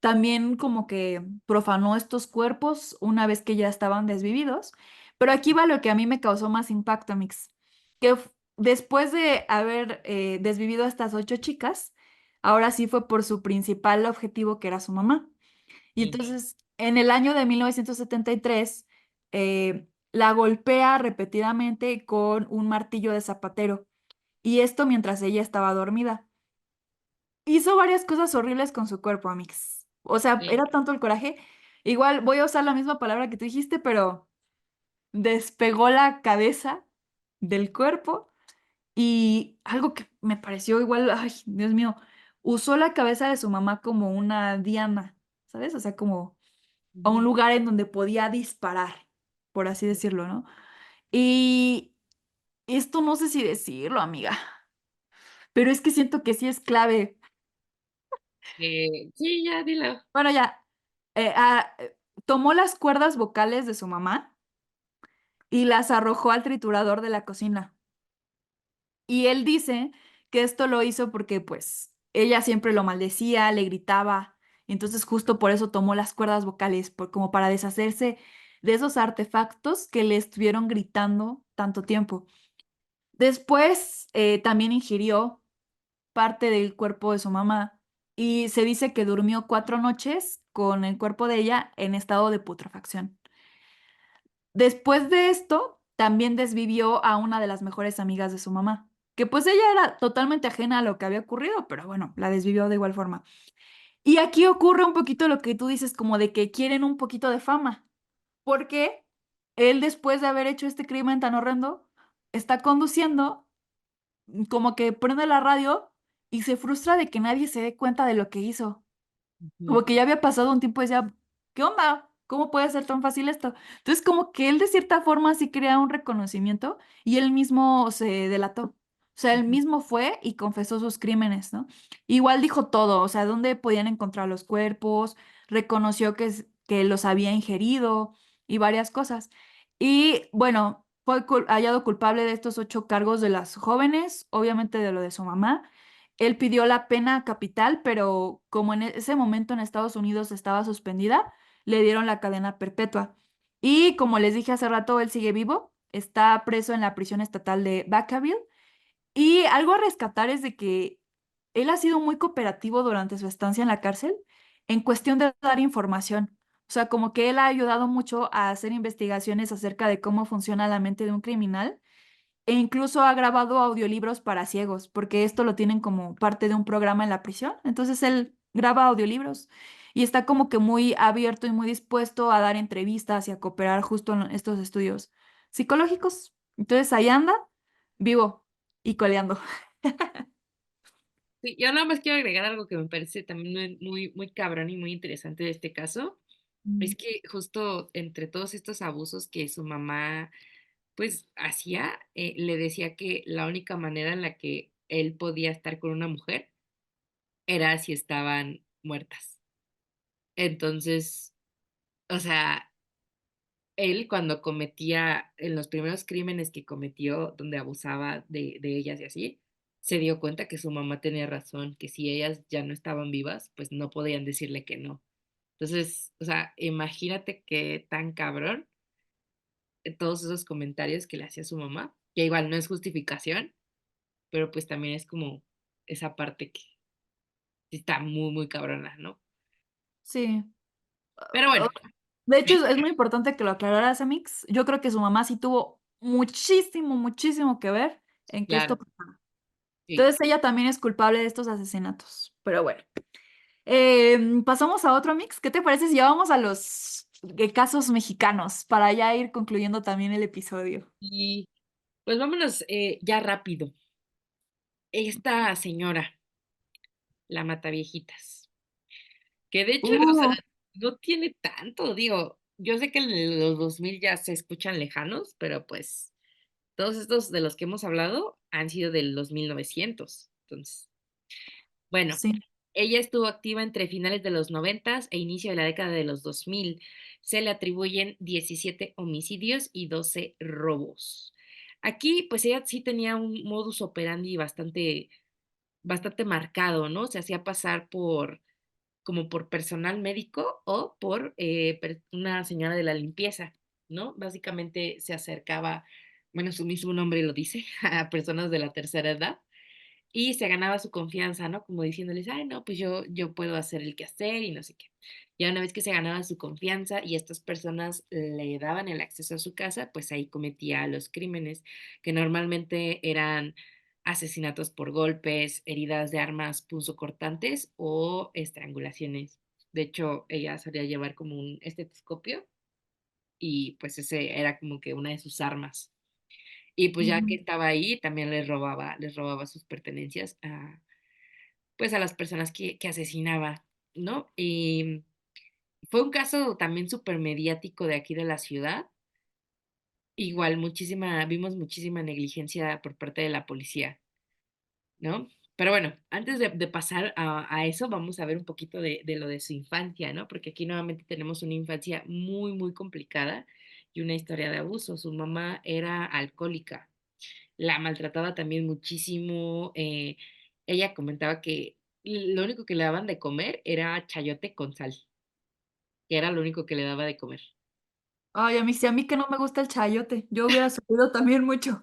También como que profanó estos cuerpos una vez que ya estaban desvividos. Pero aquí va lo que a mí me causó más impacto, Mix, que después de haber desvivido a estas 8 chicas, ahora sí fue por su principal objetivo, que era su mamá. Y Sí. entonces, en el año de 1973, la golpea repetidamente con un martillo de zapatero. Y esto mientras ella estaba dormida. Hizo varias cosas horribles con su cuerpo, Amix. O sea, Sí. era tanto el coraje. Igual voy a usar la misma palabra que tú dijiste, pero despegó la cabeza del cuerpo y algo que me pareció igual, ay, Dios mío, usó la cabeza de su mamá como una diana, ¿sabes? O sea, como a un Ujú. lugar en donde podía disparar, por así decirlo, ¿no? Y esto no sé si decirlo, amiga, pero es que siento que sí es clave. Sí, ya, dilo. Bueno, ya, tomó las cuerdas vocales de su mamá y las arrojó al triturador de la cocina. Y él dice que esto lo hizo porque pues ella siempre lo maldecía, le gritaba, y entonces justo por eso tomó las cuerdas vocales, como para deshacerse de esos artefactos que le estuvieron gritando tanto tiempo. Después también ingirió parte del cuerpo de su mamá y se dice que durmió 4 noches con el cuerpo de ella en estado de putrefacción. Después de esto, también desvivió a una de las mejores amigas de su mamá, que pues ella era totalmente ajena a lo que había ocurrido, pero bueno, la desvivió de igual forma. Y aquí ocurre un poquito lo que tú dices, como de que quieren un poquito de fama, porque él después de haber hecho este crimen tan horrendo, está conduciendo, como que prende la radio y se frustra de que nadie se dé cuenta de lo que hizo. Ujú, Como que ya había pasado un tiempo y decía, ¿qué onda? ¿Cómo puede ser tan fácil esto? Entonces, como que él de cierta forma sí crea un reconocimiento y él mismo se delató. O sea, él ujú, mismo fue y confesó sus crímenes, ¿no? Igual dijo todo, o sea, dónde podían encontrar los cuerpos, reconoció que los había ingerido y varias cosas. Y bueno, fue hallado culpable de estos 8 cargos de las jóvenes, obviamente de lo de su mamá. Él pidió la pena capital, pero como en ese momento en Estados Unidos estaba suspendida, le dieron la cadena perpetua. Y como les dije hace rato, él sigue vivo, está preso en la prisión estatal de Vacaville. Y algo a rescatar es de que él ha sido muy cooperativo durante su estancia en la cárcel en cuestión de dar información. O sea, como que él ha ayudado mucho a hacer investigaciones acerca de cómo funciona la mente de un criminal e incluso ha grabado audiolibros para ciegos, porque esto lo tienen como parte de un programa en la prisión. Entonces él graba audiolibros y está como que muy abierto y muy dispuesto a dar entrevistas y a cooperar justo en estos estudios psicológicos. Entonces ahí anda, vivo y coleando. sí, yo nada más quiero agregar algo que me parece también muy, muy cabrón y muy interesante de este caso. Mm. Es que justo entre todos estos abusos que su mamá pues hacía, le decía que la única manera en la que él podía estar con una mujer era si estaban muertas. Entonces, o sea, él cuando cometía en los primeros crímenes que cometió, donde abusaba de ellas y así, se dio cuenta que su mamá tenía razón, que si ellas ya no estaban vivas, pues no podían decirle que no. Entonces, o sea, imagínate qué tan cabrón todos esos comentarios que le hacía su mamá, que igual no es justificación, pero pues también es como esa parte que sí está muy, muy cabrona, ¿no? Sí. Pero bueno, De hecho, es muy importante que lo aclararas, Amix. Yo creo que su mamá sí tuvo muchísimo, muchísimo que ver en que esto claro, pasara. sí. Entonces ella también es culpable de estos asesinatos. Pero bueno. Pasamos a otro mix. ¿Qué te parece si ya vamos a los casos mexicanos para ya ir concluyendo también el episodio? Y pues vámonos ya rápido. Esta señora, la Mataviejitas, que de hecho, o sea, Uh, no tiene tanto, digo, yo sé que en los 2000 ya se escuchan lejanos, pero pues todos estos de los que hemos hablado han sido de los 1900. Entonces, bueno, sí. Ella estuvo activa entre finales de los noventas e inicio de la década de los 2000. Se le atribuyen 17 homicidios y 12 robos. Aquí, pues ella sí tenía un modus operandi bastante marcado, ¿no? Se hacía pasar por como por personal médico o por una señora de la limpieza, ¿no? Básicamente se acercaba, bueno, su mismo nombre lo dice, a personas de la tercera edad y se ganaba su confianza, ¿no? Como diciéndoles, ay, no, pues yo puedo hacer el quehacer y no sé qué. Ya una vez que se ganaba su confianza y estas personas le daban el acceso a su casa, pues ahí cometía los crímenes, que normalmente eran asesinatos por golpes, heridas de armas punzocortantes o estrangulaciones. De hecho, ella solía llevar como un estetoscopio y pues ese era como que una de sus armas. Y pues ya que Ujú. estaba ahí, también les robaba sus pertenencias a, pues a las personas que asesinaba, ¿no? Y fue un caso también súper mediático de aquí de la ciudad. Igual, vimos muchísima negligencia por parte de la policía, ¿no? Pero bueno, antes de pasar a eso, vamos a ver un poquito de lo de su infancia, ¿no? Porque aquí nuevamente tenemos una infancia muy, muy complicada y una historia de abuso. Su mamá era alcohólica, la maltrataba también muchísimo. Ella comentaba que lo único que le daban de comer era chayote con sal, que era lo único que le daba de comer. Ay, a mí sí, a mí que no me gusta el chayote, yo hubiera sufrido también mucho.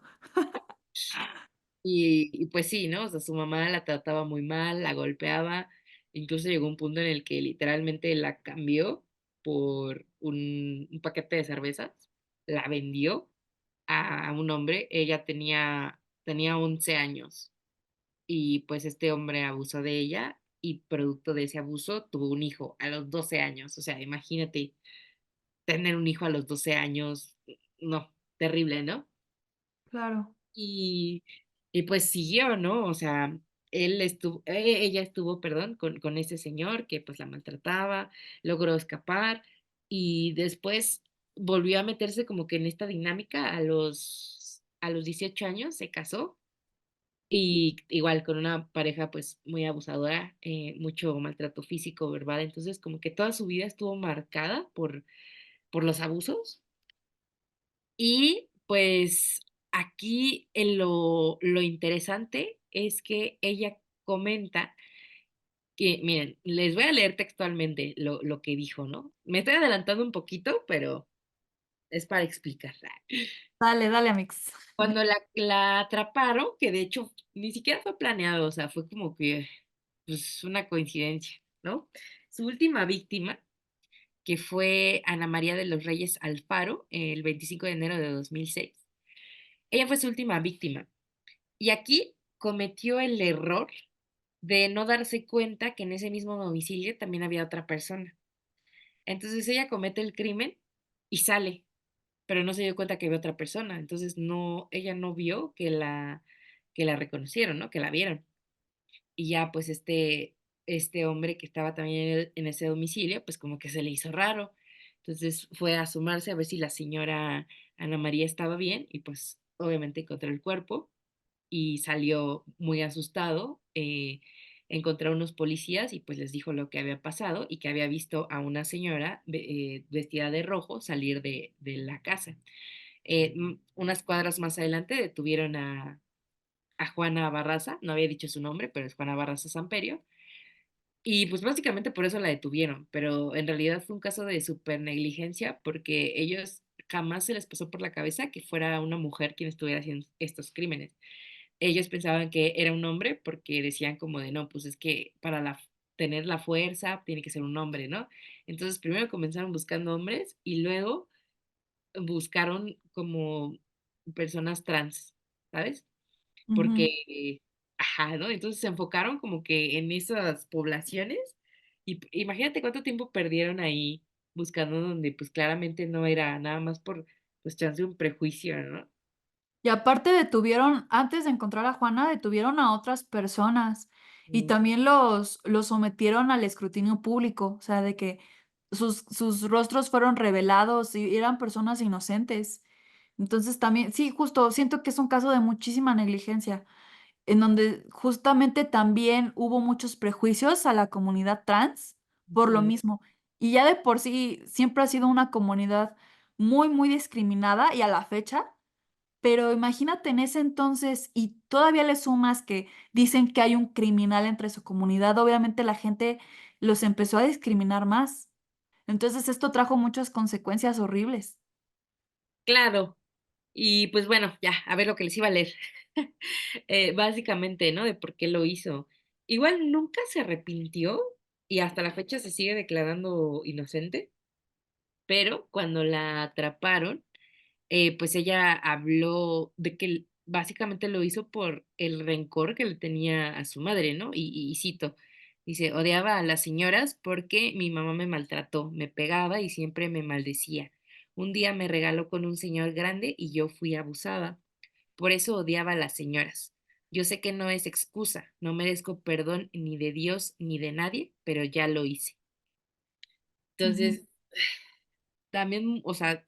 Y pues sí, ¿no? O sea, su mamá la trataba muy mal, la golpeaba, incluso llegó un punto en el que literalmente la cambió por un paquete de cervezas, la vendió a un hombre, ella tenía 11 años y pues este hombre abusó de ella y producto de ese abuso tuvo un hijo a los 12 años, o sea, imagínate tener un hijo a los 12 años, no, terrible, ¿no? Claro. Y, y pues siguió, ¿no? O sea, ella estuvo, perdón, con ese señor que pues la maltrataba, logró escapar y después volvió a meterse como que en esta dinámica a los 18 años, se casó y igual con una pareja pues muy abusadora, mucho maltrato físico, verbal, entonces como que toda su vida estuvo marcada por los abusos y pues aquí lo interesante es que ella comenta que, miren, les voy a leer textualmente lo que dijo, ¿no? Me estoy adelantando un poquito, pero es para explicar. Dale, dale, Amix. Cuando la atraparon, que de hecho ni siquiera fue planeado, o sea, fue como que, pues, una coincidencia, ¿no? Su última víctima, que fue Ana María de los Reyes Alfaro, el 25 de enero de 2006, ella fue su última víctima. Y aquí cometió el error de no darse cuenta que en ese mismo domicilio también había otra persona. Entonces ella comete el crimen y sale, pero no se dio cuenta que había otra persona. Entonces no, ella no vio que la reconocieron, ¿no? Que la vieron. Y ya pues este hombre que estaba también en ese domicilio, pues como que se le hizo raro. Entonces fue a asomarse a ver si la señora Ana María estaba bien y pues obviamente encontró el cuerpo y salió muy asustado. Encontró a unos policías y pues les dijo lo que había pasado y que había visto a una señora vestida de rojo salir de la casa. Unas cuadras más adelante detuvieron a Juana Barraza, no había dicho su nombre, pero es Juana Barraza Samperio, y pues básicamente por eso la detuvieron, pero en realidad fue un caso de súper negligencia porque ellos jamás se les pasó por la cabeza que fuera una mujer quien estuviera haciendo estos crímenes. Ellos pensaban que era un hombre porque decían como de, no, pues es que para tener la fuerza tiene que ser un hombre, ¿no? Entonces primero comenzaron buscando hombres y luego buscaron como personas trans, ¿sabes? Ujú. Porque, ajá, ¿no? Entonces se enfocaron como que en esas poblaciones y imagínate cuánto tiempo perdieron ahí buscando donde pues claramente no era nada más por pues chance un prejuicio, ¿no? Y aparte detuvieron, antes de encontrar a Juana, detuvieron a otras personas y Mm. también los sometieron al escrutinio público, o sea, de que sus rostros fueron revelados y eran personas inocentes. Entonces también, sí, justo, siento que es un caso de muchísima negligencia. en donde justamente también hubo muchos prejuicios a la comunidad trans por lo Ujú. mismo. Y ya de por sí siempre ha sido una comunidad muy, muy discriminada y a la fecha, pero imagínate en ese entonces y todavía le sumas que dicen que hay un criminal entre su comunidad, obviamente la gente los empezó a discriminar más. Entonces esto trajo muchas consecuencias horribles. Claro. Y pues bueno, ya, a ver lo que les iba a leer. Básicamente, ¿no? De por qué lo hizo. Igual nunca se arrepintió y hasta la fecha se sigue declarando inocente, pero cuando la atraparon, pues ella habló de que básicamente lo hizo por el rencor que le tenía a su madre, ¿no? Y cito, dice, odiaba a las señoras porque mi mamá me maltrató, me pegaba y siempre me maldecía. Un día me regaló con un señor grande y yo fui abusada. Por eso odiaba a las señoras. Yo sé que no es excusa, no merezco perdón ni de Dios ni de nadie, pero ya lo hice. Ujú. Entonces, también, o sea,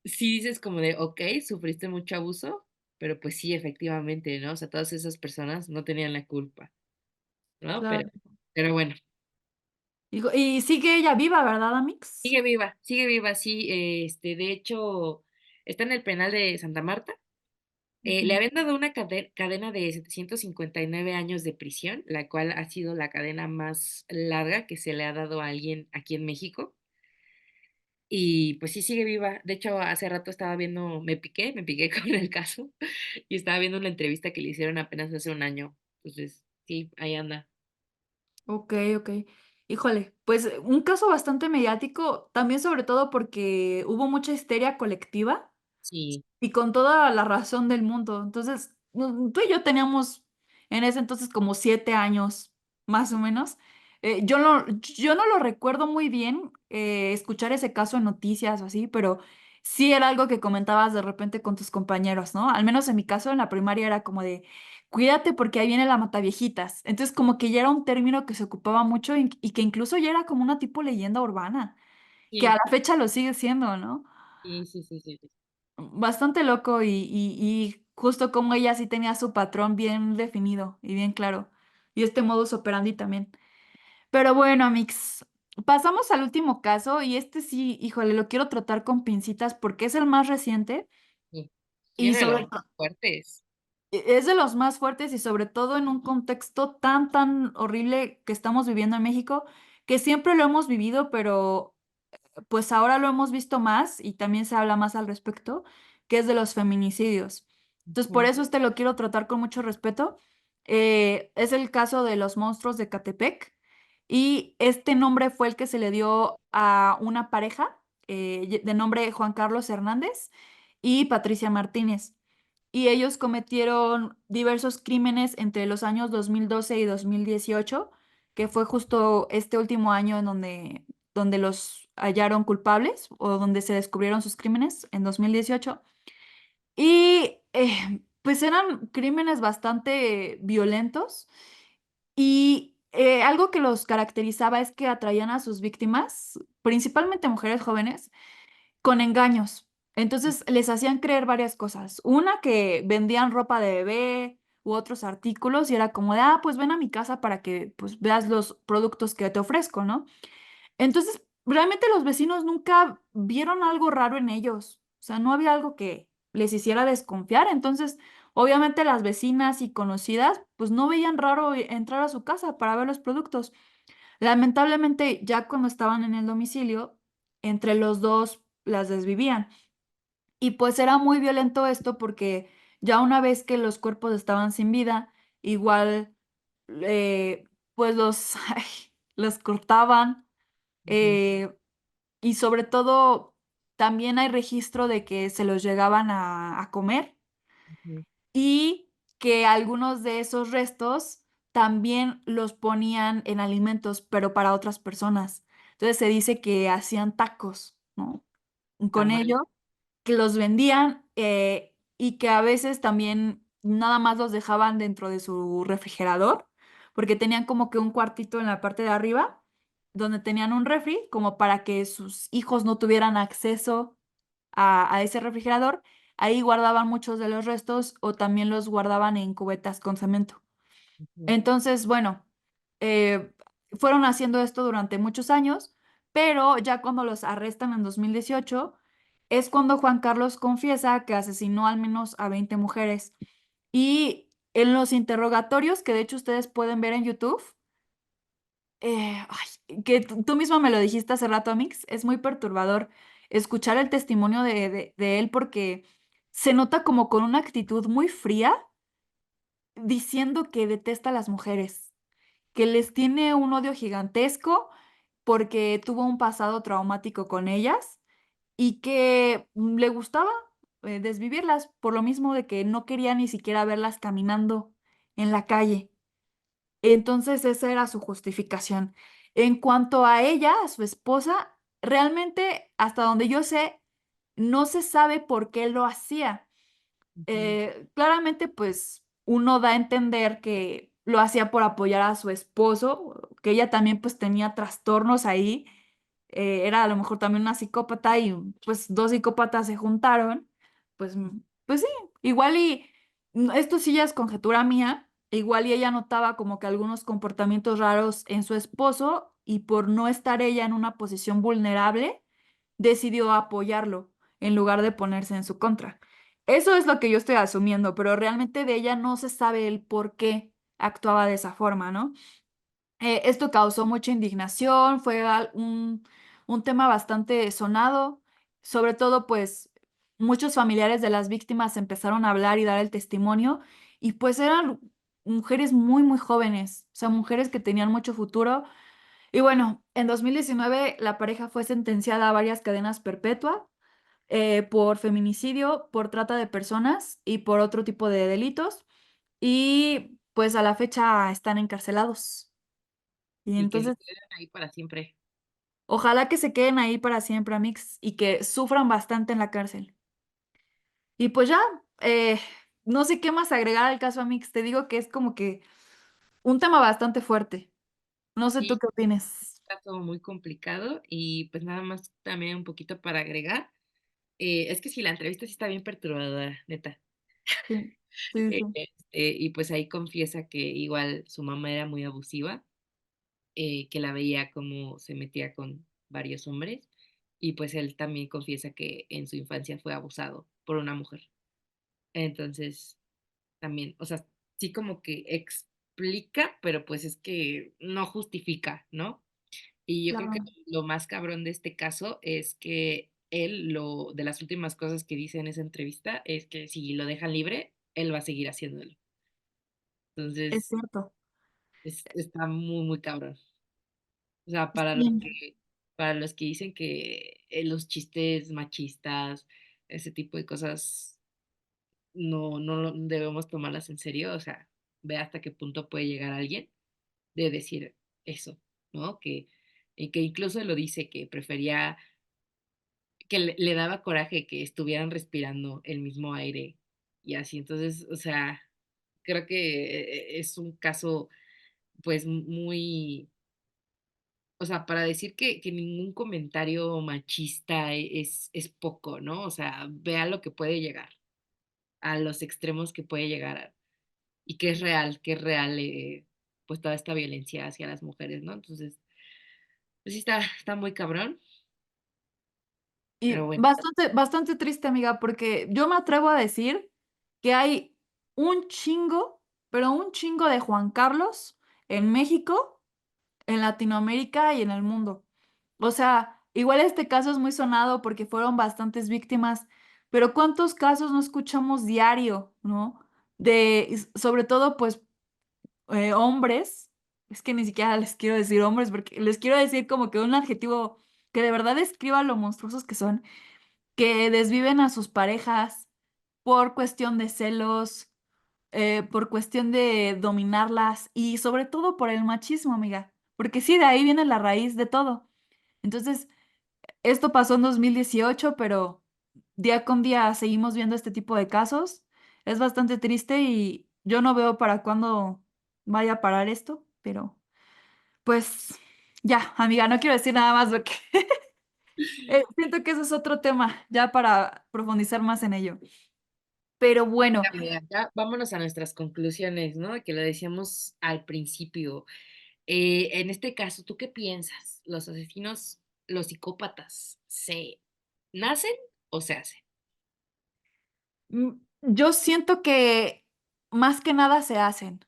sí dices como de, okey, sufriste mucho abuso, pero pues sí, efectivamente, ¿no? O sea, todas esas personas no tenían la culpa, ¿no? Claro. Pero bueno, Y sigue ella viva, ¿verdad, Amix? sigue viva, sí, de hecho, está en el penal de Santa Marta. Le Ujú. habían dado una cadena de 759 años de prisión, la cual ha sido la cadena más larga que se le ha dado a alguien aquí en México. Y pues sí, sigue viva. De hecho, hace rato estaba viendo, me piqué con el caso y estaba viendo una entrevista que le hicieron apenas hace un año. Entonces, sí, ahí anda. Ok, ok. Híjole, pues un caso bastante mediático, también sobre todo porque hubo mucha histeria colectiva. Sí, Y con toda la razón del mundo. Entonces, tú y yo teníamos en ese entonces como 7 años, más o menos. Yo no lo recuerdo muy bien, escuchar ese caso en noticias o así, pero sí era algo que comentabas de repente con tus compañeros, ¿no? Al menos en mi caso, en la primaria era como de, cuídate porque ahí viene la mataviejitas. Entonces, como que ya era un término que se ocupaba mucho y que incluso ya era como una tipo leyenda urbana, que a sí, la fecha lo sigue siendo, ¿no? sí, sí, sí, sí, sí. Bastante loco y justo como ella sí tenía su patrón bien definido y bien claro. Y este modus operandi también. Pero bueno, Amix, pasamos al último caso y este sí, híjole, lo quiero tratar con pincitas porque es el más reciente Sí, sí, y uno de los sobre más fuertes. es de los más fuertes y sobre todo en un contexto tan, tan horrible que estamos viviendo en México, que siempre lo hemos vivido, pero pues ahora lo hemos visto más y también se habla más al respecto, que es de los feminicidios. Entonces, por Ujú, eso este lo quiero tratar con mucho respeto. Es el caso de los monstruos de Catepec y este nombre fue el que se le dio a una pareja de nombre Juan Carlos Hernández y Patricia Martínez. Y ellos cometieron diversos crímenes entre los años 2012 y 2018, que fue justo este último año en donde los hallaron culpables o donde se descubrieron sus crímenes en 2018. Y pues eran crímenes bastante violentos y algo que los caracterizaba es que atraían a sus víctimas, principalmente mujeres jóvenes, con engaños. Entonces les hacían creer varias cosas. Una, que vendían ropa de bebé u otros artículos y era como de, ah, pues ven a mi casa para que pues veas los productos que te ofrezco, ¿no? Entonces, realmente los vecinos nunca vieron algo raro en ellos. O sea, no había algo que les hiciera desconfiar. Entonces, obviamente las vecinas y conocidas, pues no veían raro entrar a su casa para ver los productos. Lamentablemente, ya cuando estaban en el domicilio, entre los dos las desvivían. Y pues era muy violento esto porque ya una vez que los cuerpos estaban sin vida, igual pues ay, los cortaban, ujú, eh, y sobre todo también hay registro de que se los llegaban a comer ujú, y que algunos de esos restos también los ponían en alimentos, pero para otras personas. Entonces se dice que hacían tacos, ¿no? Con tamal. ello, que los vendían y que a veces también nada más los dejaban dentro de su refrigerador, porque tenían como que un cuartito en la parte de arriba, donde tenían un refri, como para que sus hijos no tuvieran acceso a ese refrigerador. ahí guardaban muchos de los restos o también los guardaban en cubetas con cemento. Ujú, Entonces, bueno, eh, fueron haciendo esto durante muchos años, pero ya cuando los arrestan en 2018 es cuando Juan Carlos confiesa que asesinó al menos a 20 mujeres. Y en los interrogatorios, que de hecho ustedes pueden ver en YouTube, que tú mismo me lo dijiste hace rato, Amix, es muy perturbador escuchar el testimonio de él porque se nota como con una actitud muy fría diciendo que detesta a las mujeres, que les tiene un odio gigantesco porque tuvo un pasado traumático con ellas y que le gustaba desvivirlas por lo mismo de que no quería ni siquiera verlas caminando en la calle. Entonces, esa era su justificación. En cuanto a ella, a su esposa, realmente, hasta donde yo sé, no se sabe por qué lo hacía. ujú, Claramente, pues, uno da a entender que lo hacía por apoyar a su esposo, que ella también, pues, tenía trastornos ahí, era a lo mejor también una psicópata y, pues, 2 psicópatas se juntaron, pues, pues sí, igual y esto sí ya es conjetura mía, igual y ella notaba como que algunos comportamientos raros en su esposo y por no estar ella en una posición vulnerable, decidió apoyarlo en lugar de ponerse en su contra. Eso es lo que yo estoy asumiendo, pero realmente de ella no se sabe el por qué actuaba de esa forma, ¿no? Esto causó mucha indignación, fue un tema bastante sonado, sobre todo pues muchos familiares de las víctimas empezaron a hablar y dar el testimonio y pues eran mujeres muy, muy jóvenes, o sea, mujeres que tenían mucho futuro. Y bueno, en 2019 la pareja fue sentenciada a varias cadenas perpetuas por feminicidio, por trata de personas y por otro tipo de delitos. Y pues a la fecha están encarcelados. Y y que se entonces, queden ahí para siempre. ojalá que se queden ahí para siempre, Amix, y que sufran bastante en la cárcel. Y pues ya, eh, no sé qué más agregar al caso, Amix. Te digo que es como que un tema bastante fuerte. No sé tú Sí, qué opines. está todo muy complicado y pues nada más también un poquito para agregar. Es que sí, la entrevista sí está bien perturbadora, neta. Sí, sí, sí. Y pues ahí confiesa que igual su mamá era muy abusiva, que la veía como se metía con varios hombres y pues él también confiesa que en su infancia fue abusado por una mujer. Entonces, también, o sea, sí como que explica, pero pues es que no justifica, ¿no? Y yo creo que Claro. lo más cabrón de este caso es que él, de las últimas cosas que dice en esa entrevista, es que si lo dejan libre, él va a seguir haciéndolo. Es Entonces, cierto. está muy, muy cabrón. O sea, Sí. para los que dicen que los chistes machistas, ese tipo de cosas, no debemos tomarlas en serio. O sea, ve hasta qué punto puede llegar alguien de decir eso, ¿no? Que incluso lo dice que prefería que le daba coraje que estuvieran respirando el mismo aire y así. Entonces, o sea, creo que es un caso, pues, muy, o sea, para decir que ningún comentario machista es poco, ¿no? O sea, vea lo que puede llegar, a los extremos que puede llegar y que es real, pues, toda esta violencia hacia las mujeres, ¿no? Entonces, pues sí está muy cabrón, pero Y bueno, bastante, bastante triste, amiga, porque yo me atrevo a decir que hay un chingo, pero un chingo de Juan Carlos en México, en Latinoamérica y en el mundo. O sea, igual este caso es muy sonado porque fueron bastantes víctimas, pero ¿cuántos casos no escuchamos diario, no? Sobre todo, pues, hombres, es que ni siquiera les quiero decir hombres, porque les quiero decir como que un adjetivo que de verdad describa lo monstruosos que son que desviven a sus parejas por cuestión de celos, por cuestión de dominarlas y sobre todo por el machismo, amiga, porque sí, de ahí viene la raíz de todo. Entonces, esto pasó en 2018, pero día con día seguimos viendo este tipo de casos. Es bastante triste y yo no veo para cuándo vaya a parar esto, pero pues ya, amiga, no quiero decir nada más porque Siento que eso es otro tema, ya para profundizar más en ello. Pero bueno, Amiga, ya vámonos a nuestras conclusiones, ¿no? Que lo decíamos al principio. En este caso, ¿tú qué piensas? ¿Los asesinos, los psicópatas, se nacen o se hacen? yo siento que más que nada se hacen.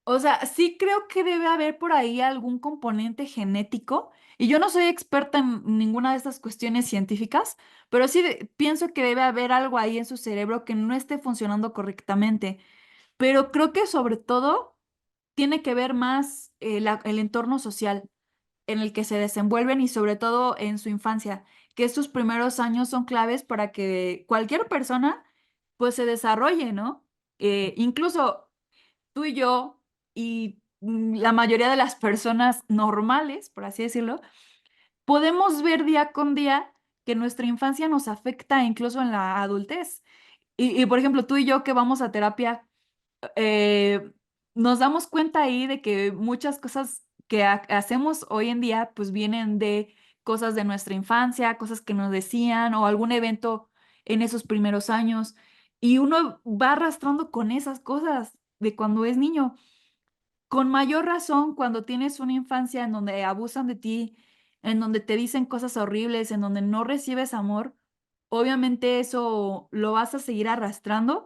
O sea, sí creo que debe haber por ahí algún componente genético, y yo no soy experta en ninguna de estas cuestiones científicas, pero sí pienso que debe haber algo ahí en su cerebro que no esté funcionando correctamente. Pero creo que sobre todo tiene que ver más el entorno social en el que se desenvuelven y sobre todo en su infancia, que estos primeros años son claves para que cualquier persona pues se desarrolle, ¿no? Incluso tú y yo y la mayoría de las personas normales, por así decirlo, podemos ver día con día que nuestra infancia nos afecta incluso en la adultez. Por ejemplo, tú y yo que vamos a terapia, eh, nos damos cuenta ahí de que muchas cosas que hacemos hoy en día pues vienen de cosas de nuestra infancia, cosas que nos decían o algún evento en esos primeros años. Y uno va arrastrando con esas cosas de cuando es niño. Con mayor razón, cuando tienes una infancia en donde abusan de ti, en donde te dicen cosas horribles, en donde no recibes amor, obviamente eso lo vas a seguir arrastrando.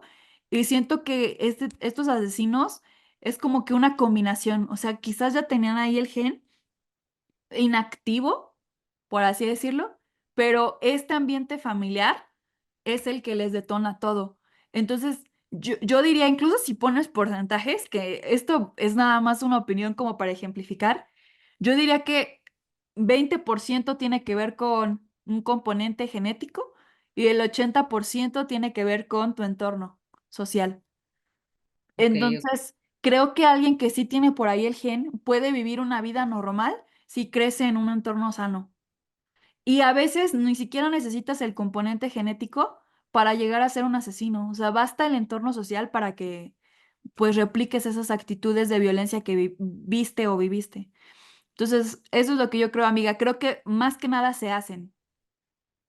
Y siento que estos asesinos es como que una combinación, o sea, quizás ya tenían ahí el gen inactivo, por así decirlo, pero este ambiente familiar es el que les detona todo. Entonces, yo diría, incluso si pones porcentajes, que esto es nada más una opinión como para ejemplificar, yo diría que 20% tiene que ver con un componente genético y el 80% tiene que ver con tu entorno social. Ok, ok. Entonces, creo que alguien que sí tiene por ahí el gen puede vivir una vida normal si crece en un entorno sano. Y a veces ni siquiera necesitas el componente genético para llegar a ser un asesino. O sea, basta el entorno social para que pues repliques esas actitudes de violencia que viste o viviste. Entonces, eso es lo que yo creo, amiga. Creo que más que nada se hacen.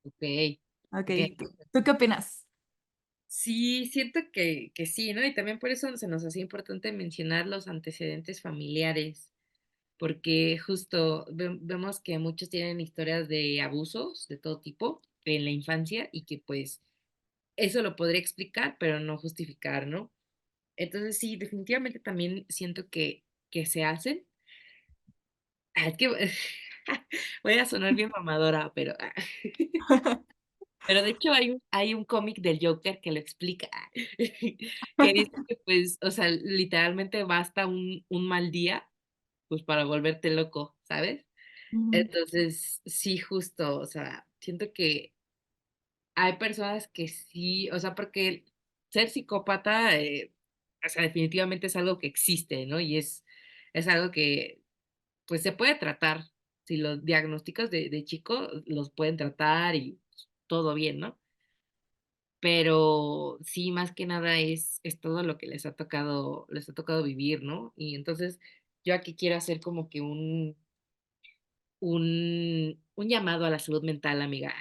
Ok, Ok, ok. ¿tú qué opinas? Sí, siento que sí, ¿no? Y también por eso se nos hacía importante mencionar los antecedentes familiares, porque justo vemos que muchos tienen historias de abusos de todo tipo en la infancia y que pues eso lo podría explicar, pero no justificar, ¿no? Entonces sí, definitivamente también siento que se hacen. Es que voy a sonar bien mamadora, pero, pero de hecho hay un cómic del Joker que lo explica, que dice que pues, o sea, literalmente basta un mal día, pues para volverte loco, ¿sabes? Ujú, Entonces, sí, justo, o sea, siento que hay personas que sí, o sea, porque ser psicópata, o sea, definitivamente es algo que existe, ¿no? Y es algo que pues se puede tratar. Si los diagnósticos de chico los pueden tratar y todo bien, ¿no? Pero sí, más que nada es todo lo que les ha tocado vivir, ¿no? Y entonces yo aquí quiero hacer como que un llamado a la salud mental, amiga.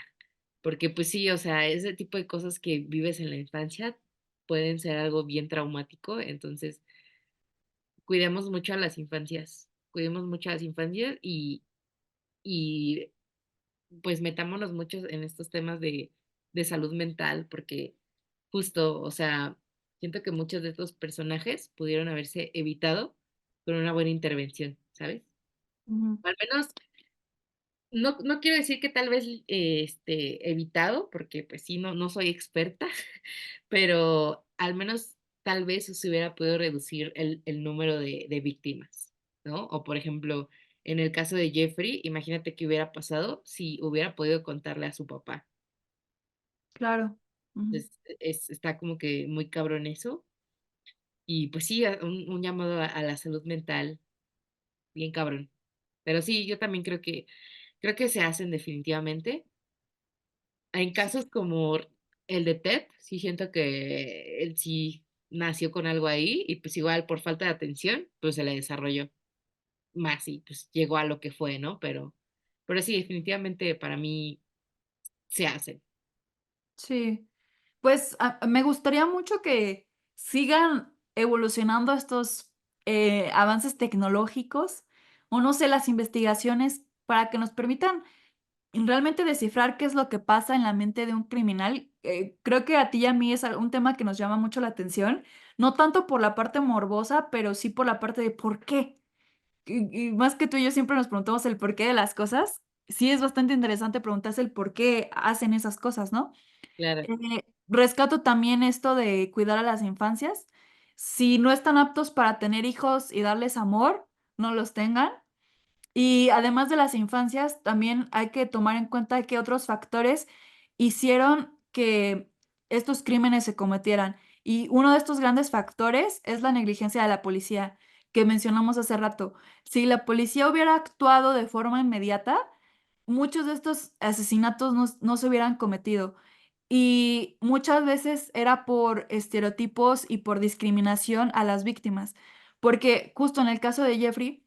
Porque pues sí, o sea, ese tipo de cosas que vives en la infancia pueden ser algo bien traumático. Entonces, cuidemos mucho a las infancias. Cuidemos mucho a las infancias y pues metámonos mucho en estos temas de salud mental, porque justo, o sea, siento que muchos de estos personajes pudieron haberse evitado con una buena intervención, ¿sabes? ujú, O al menos, no quiero decir que tal vez evitado, porque pues sí, no soy experta, pero al menos tal vez se hubiera podido reducir el número de víctimas, ¿no? O por ejemplo, en el caso de Jeffrey, imagínate qué hubiera pasado si hubiera podido contarle a su papá. claro. Ujú, Está como que muy cabrón eso. Y pues sí, un llamado a la salud mental, bien cabrón. Pero sí, yo también creo que se hacen definitivamente. En sí, casos como el de Ted, sí siento que él sí nació con algo ahí y pues igual por falta de atención, pues se le desarrolló más y pues llegó a lo que fue, ¿no? Pero sí, definitivamente para mí se hacen. Sí. Pues me gustaría mucho que sigan evolucionando estos avances tecnológicos o no sé, las investigaciones para que nos permitan realmente descifrar qué es lo que pasa en la mente de un criminal. Creo que a ti y a mí es un tema que nos llama mucho la atención, no tanto por la parte morbosa, pero sí por la parte de por qué. Y más que tú y yo siempre nos preguntamos el porqué de las cosas. Sí es bastante interesante preguntarse el por qué hacen esas cosas, ¿no? Claro. Rescato también esto de cuidar a las infancias. Si no están aptos para tener hijos y darles amor, no los tengan. Y además de las infancias, también hay que tomar en cuenta que otros factores hicieron que estos crímenes se cometieran. Y uno de estos grandes factores es la negligencia de la policía, que mencionamos hace rato. Si la policía hubiera actuado de forma inmediata, muchos de estos asesinatos no se hubieran cometido. Y muchas veces era por estereotipos y por discriminación a las víctimas. Porque justo en el caso de Jeffrey,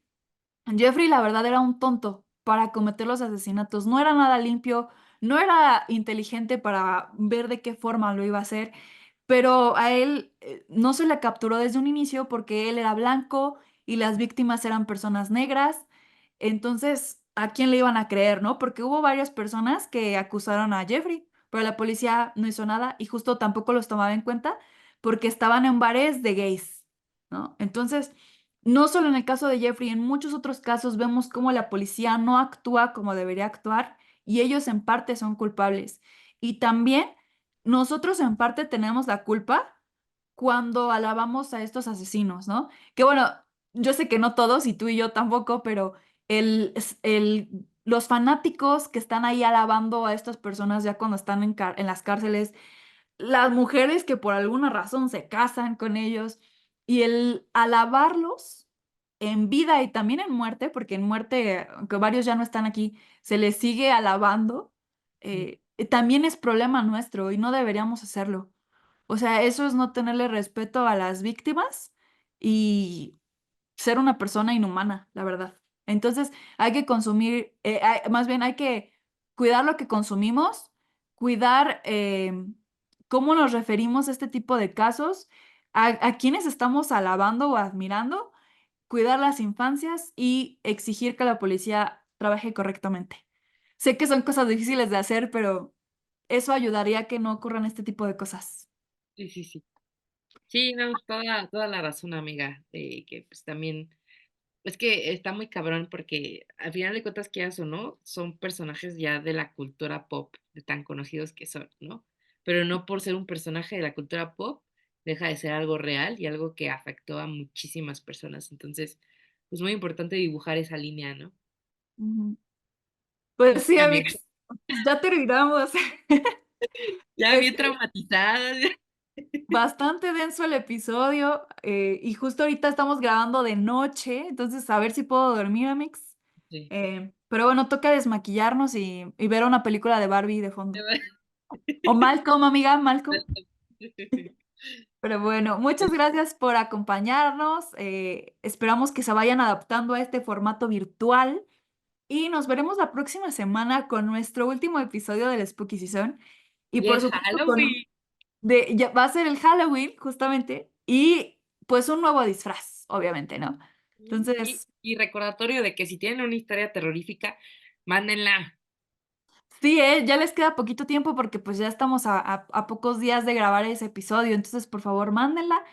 la verdad, era un tonto para cometer los asesinatos. No era nada limpio, no era inteligente para ver de qué forma lo iba a hacer, pero a él no se le capturó desde un inicio porque él era blanco y las víctimas eran personas negras. Entonces, ¿a quién le iban a creer, no? Porque hubo varias personas que acusaron a Jeffrey, pero la policía no hizo nada y justo tampoco los tomaba en cuenta porque estaban en bares de gays, ¿no? Entonces, no solo en el caso de Jeffrey, en muchos otros casos vemos cómo la policía no actúa como debería actuar y ellos en parte son culpables. Y también nosotros en parte tenemos la culpa cuando alabamos a estos asesinos, ¿no? Que bueno, yo sé que no todos y tú y yo tampoco, pero los fanáticos que están ahí alabando a estas personas ya cuando están en las cárceles, las mujeres que por alguna razón se casan con ellos y el alabarlos en vida y también en muerte, porque en muerte, aunque varios ya no están aquí, se les sigue alabando, también es problema nuestro y no deberíamos hacerlo. O sea, eso es no tenerle respeto a las víctimas y ser una persona inhumana, la verdad. Entonces, hay que consumir, más bien hay que cuidar lo que consumimos, cuidar cómo nos referimos a este tipo de casos, a quienes estamos alabando o admirando, cuidar las infancias y exigir que la policía trabaje correctamente. Sé que son cosas difíciles de hacer, pero eso ayudaría a que no ocurran este tipo de cosas. Sí, sí, sí. Sí, no, toda la razón, amiga, de que pues también, es que está muy cabrón porque al final de cuentas, quieras o no, son personajes ya de la cultura pop, de tan conocidos que son, ¿no? Pero no por ser un personaje de la cultura pop, deja de ser algo real y algo que afectó a muchísimas personas. Entonces, pues muy importante dibujar esa línea, ¿no? Ujú. Y Pues sí, sí, amiga, amigos, pues ya terminamos. ya bien Este, traumatizada. bastante denso el episodio y justo ahorita estamos grabando de noche, entonces a ver si puedo dormir, Amix. Sí. Pero bueno, toca desmaquillarnos y ver una película de Barbie de fondo. O Malcolm, amiga, Malcolm. Pero bueno, muchas gracias por acompañarnos. Esperamos que se vayan adaptando a este formato virtual y nos veremos la próxima semana con nuestro último episodio del Spooky Season. Y Y por es supuesto con Halloween. va a ser el Halloween, justamente, y pues un nuevo disfraz, obviamente, ¿no? Y, Entonces, y recordatorio de que si tienen una historia terrorífica, mándenla. sí, ya les queda poquito tiempo porque pues ya estamos a pocos días de grabar ese episodio, entonces por favor mándenla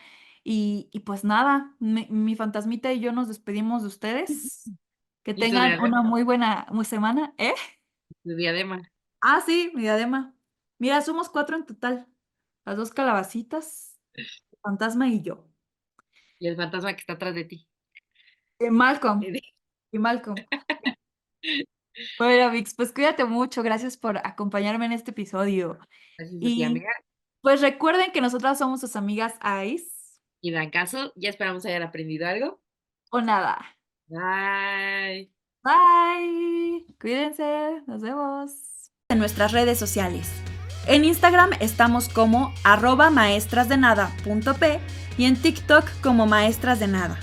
y pues nada, mi fantasmita y yo nos despedimos de ustedes. Que Y tu tengan diadema, una muy buena semana, ¿eh? tu diadema. Ah, sí, mi diadema. Mira, somos 4 en total. Las dos calabacitas, el fantasma y yo. Y el fantasma que está atrás de ti. Malcolm y Malcolm. Bueno, Vix, pues cuídate mucho. Gracias por acompañarme en este episodio. Gracias a ti, Y amiga. pues recuerden que nosotras somos sus amigas Ice Y dan caso, ya esperamos hayan aprendido algo. o nada. Bye. Bye. Cuídense. Nos vemos. En nuestras redes sociales. En Instagram estamos como @maestrasdenada.p y en TikTok como Maestras de Nada.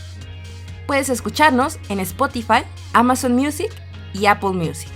Puedes escucharnos en Spotify, Amazon Music y Apple Music.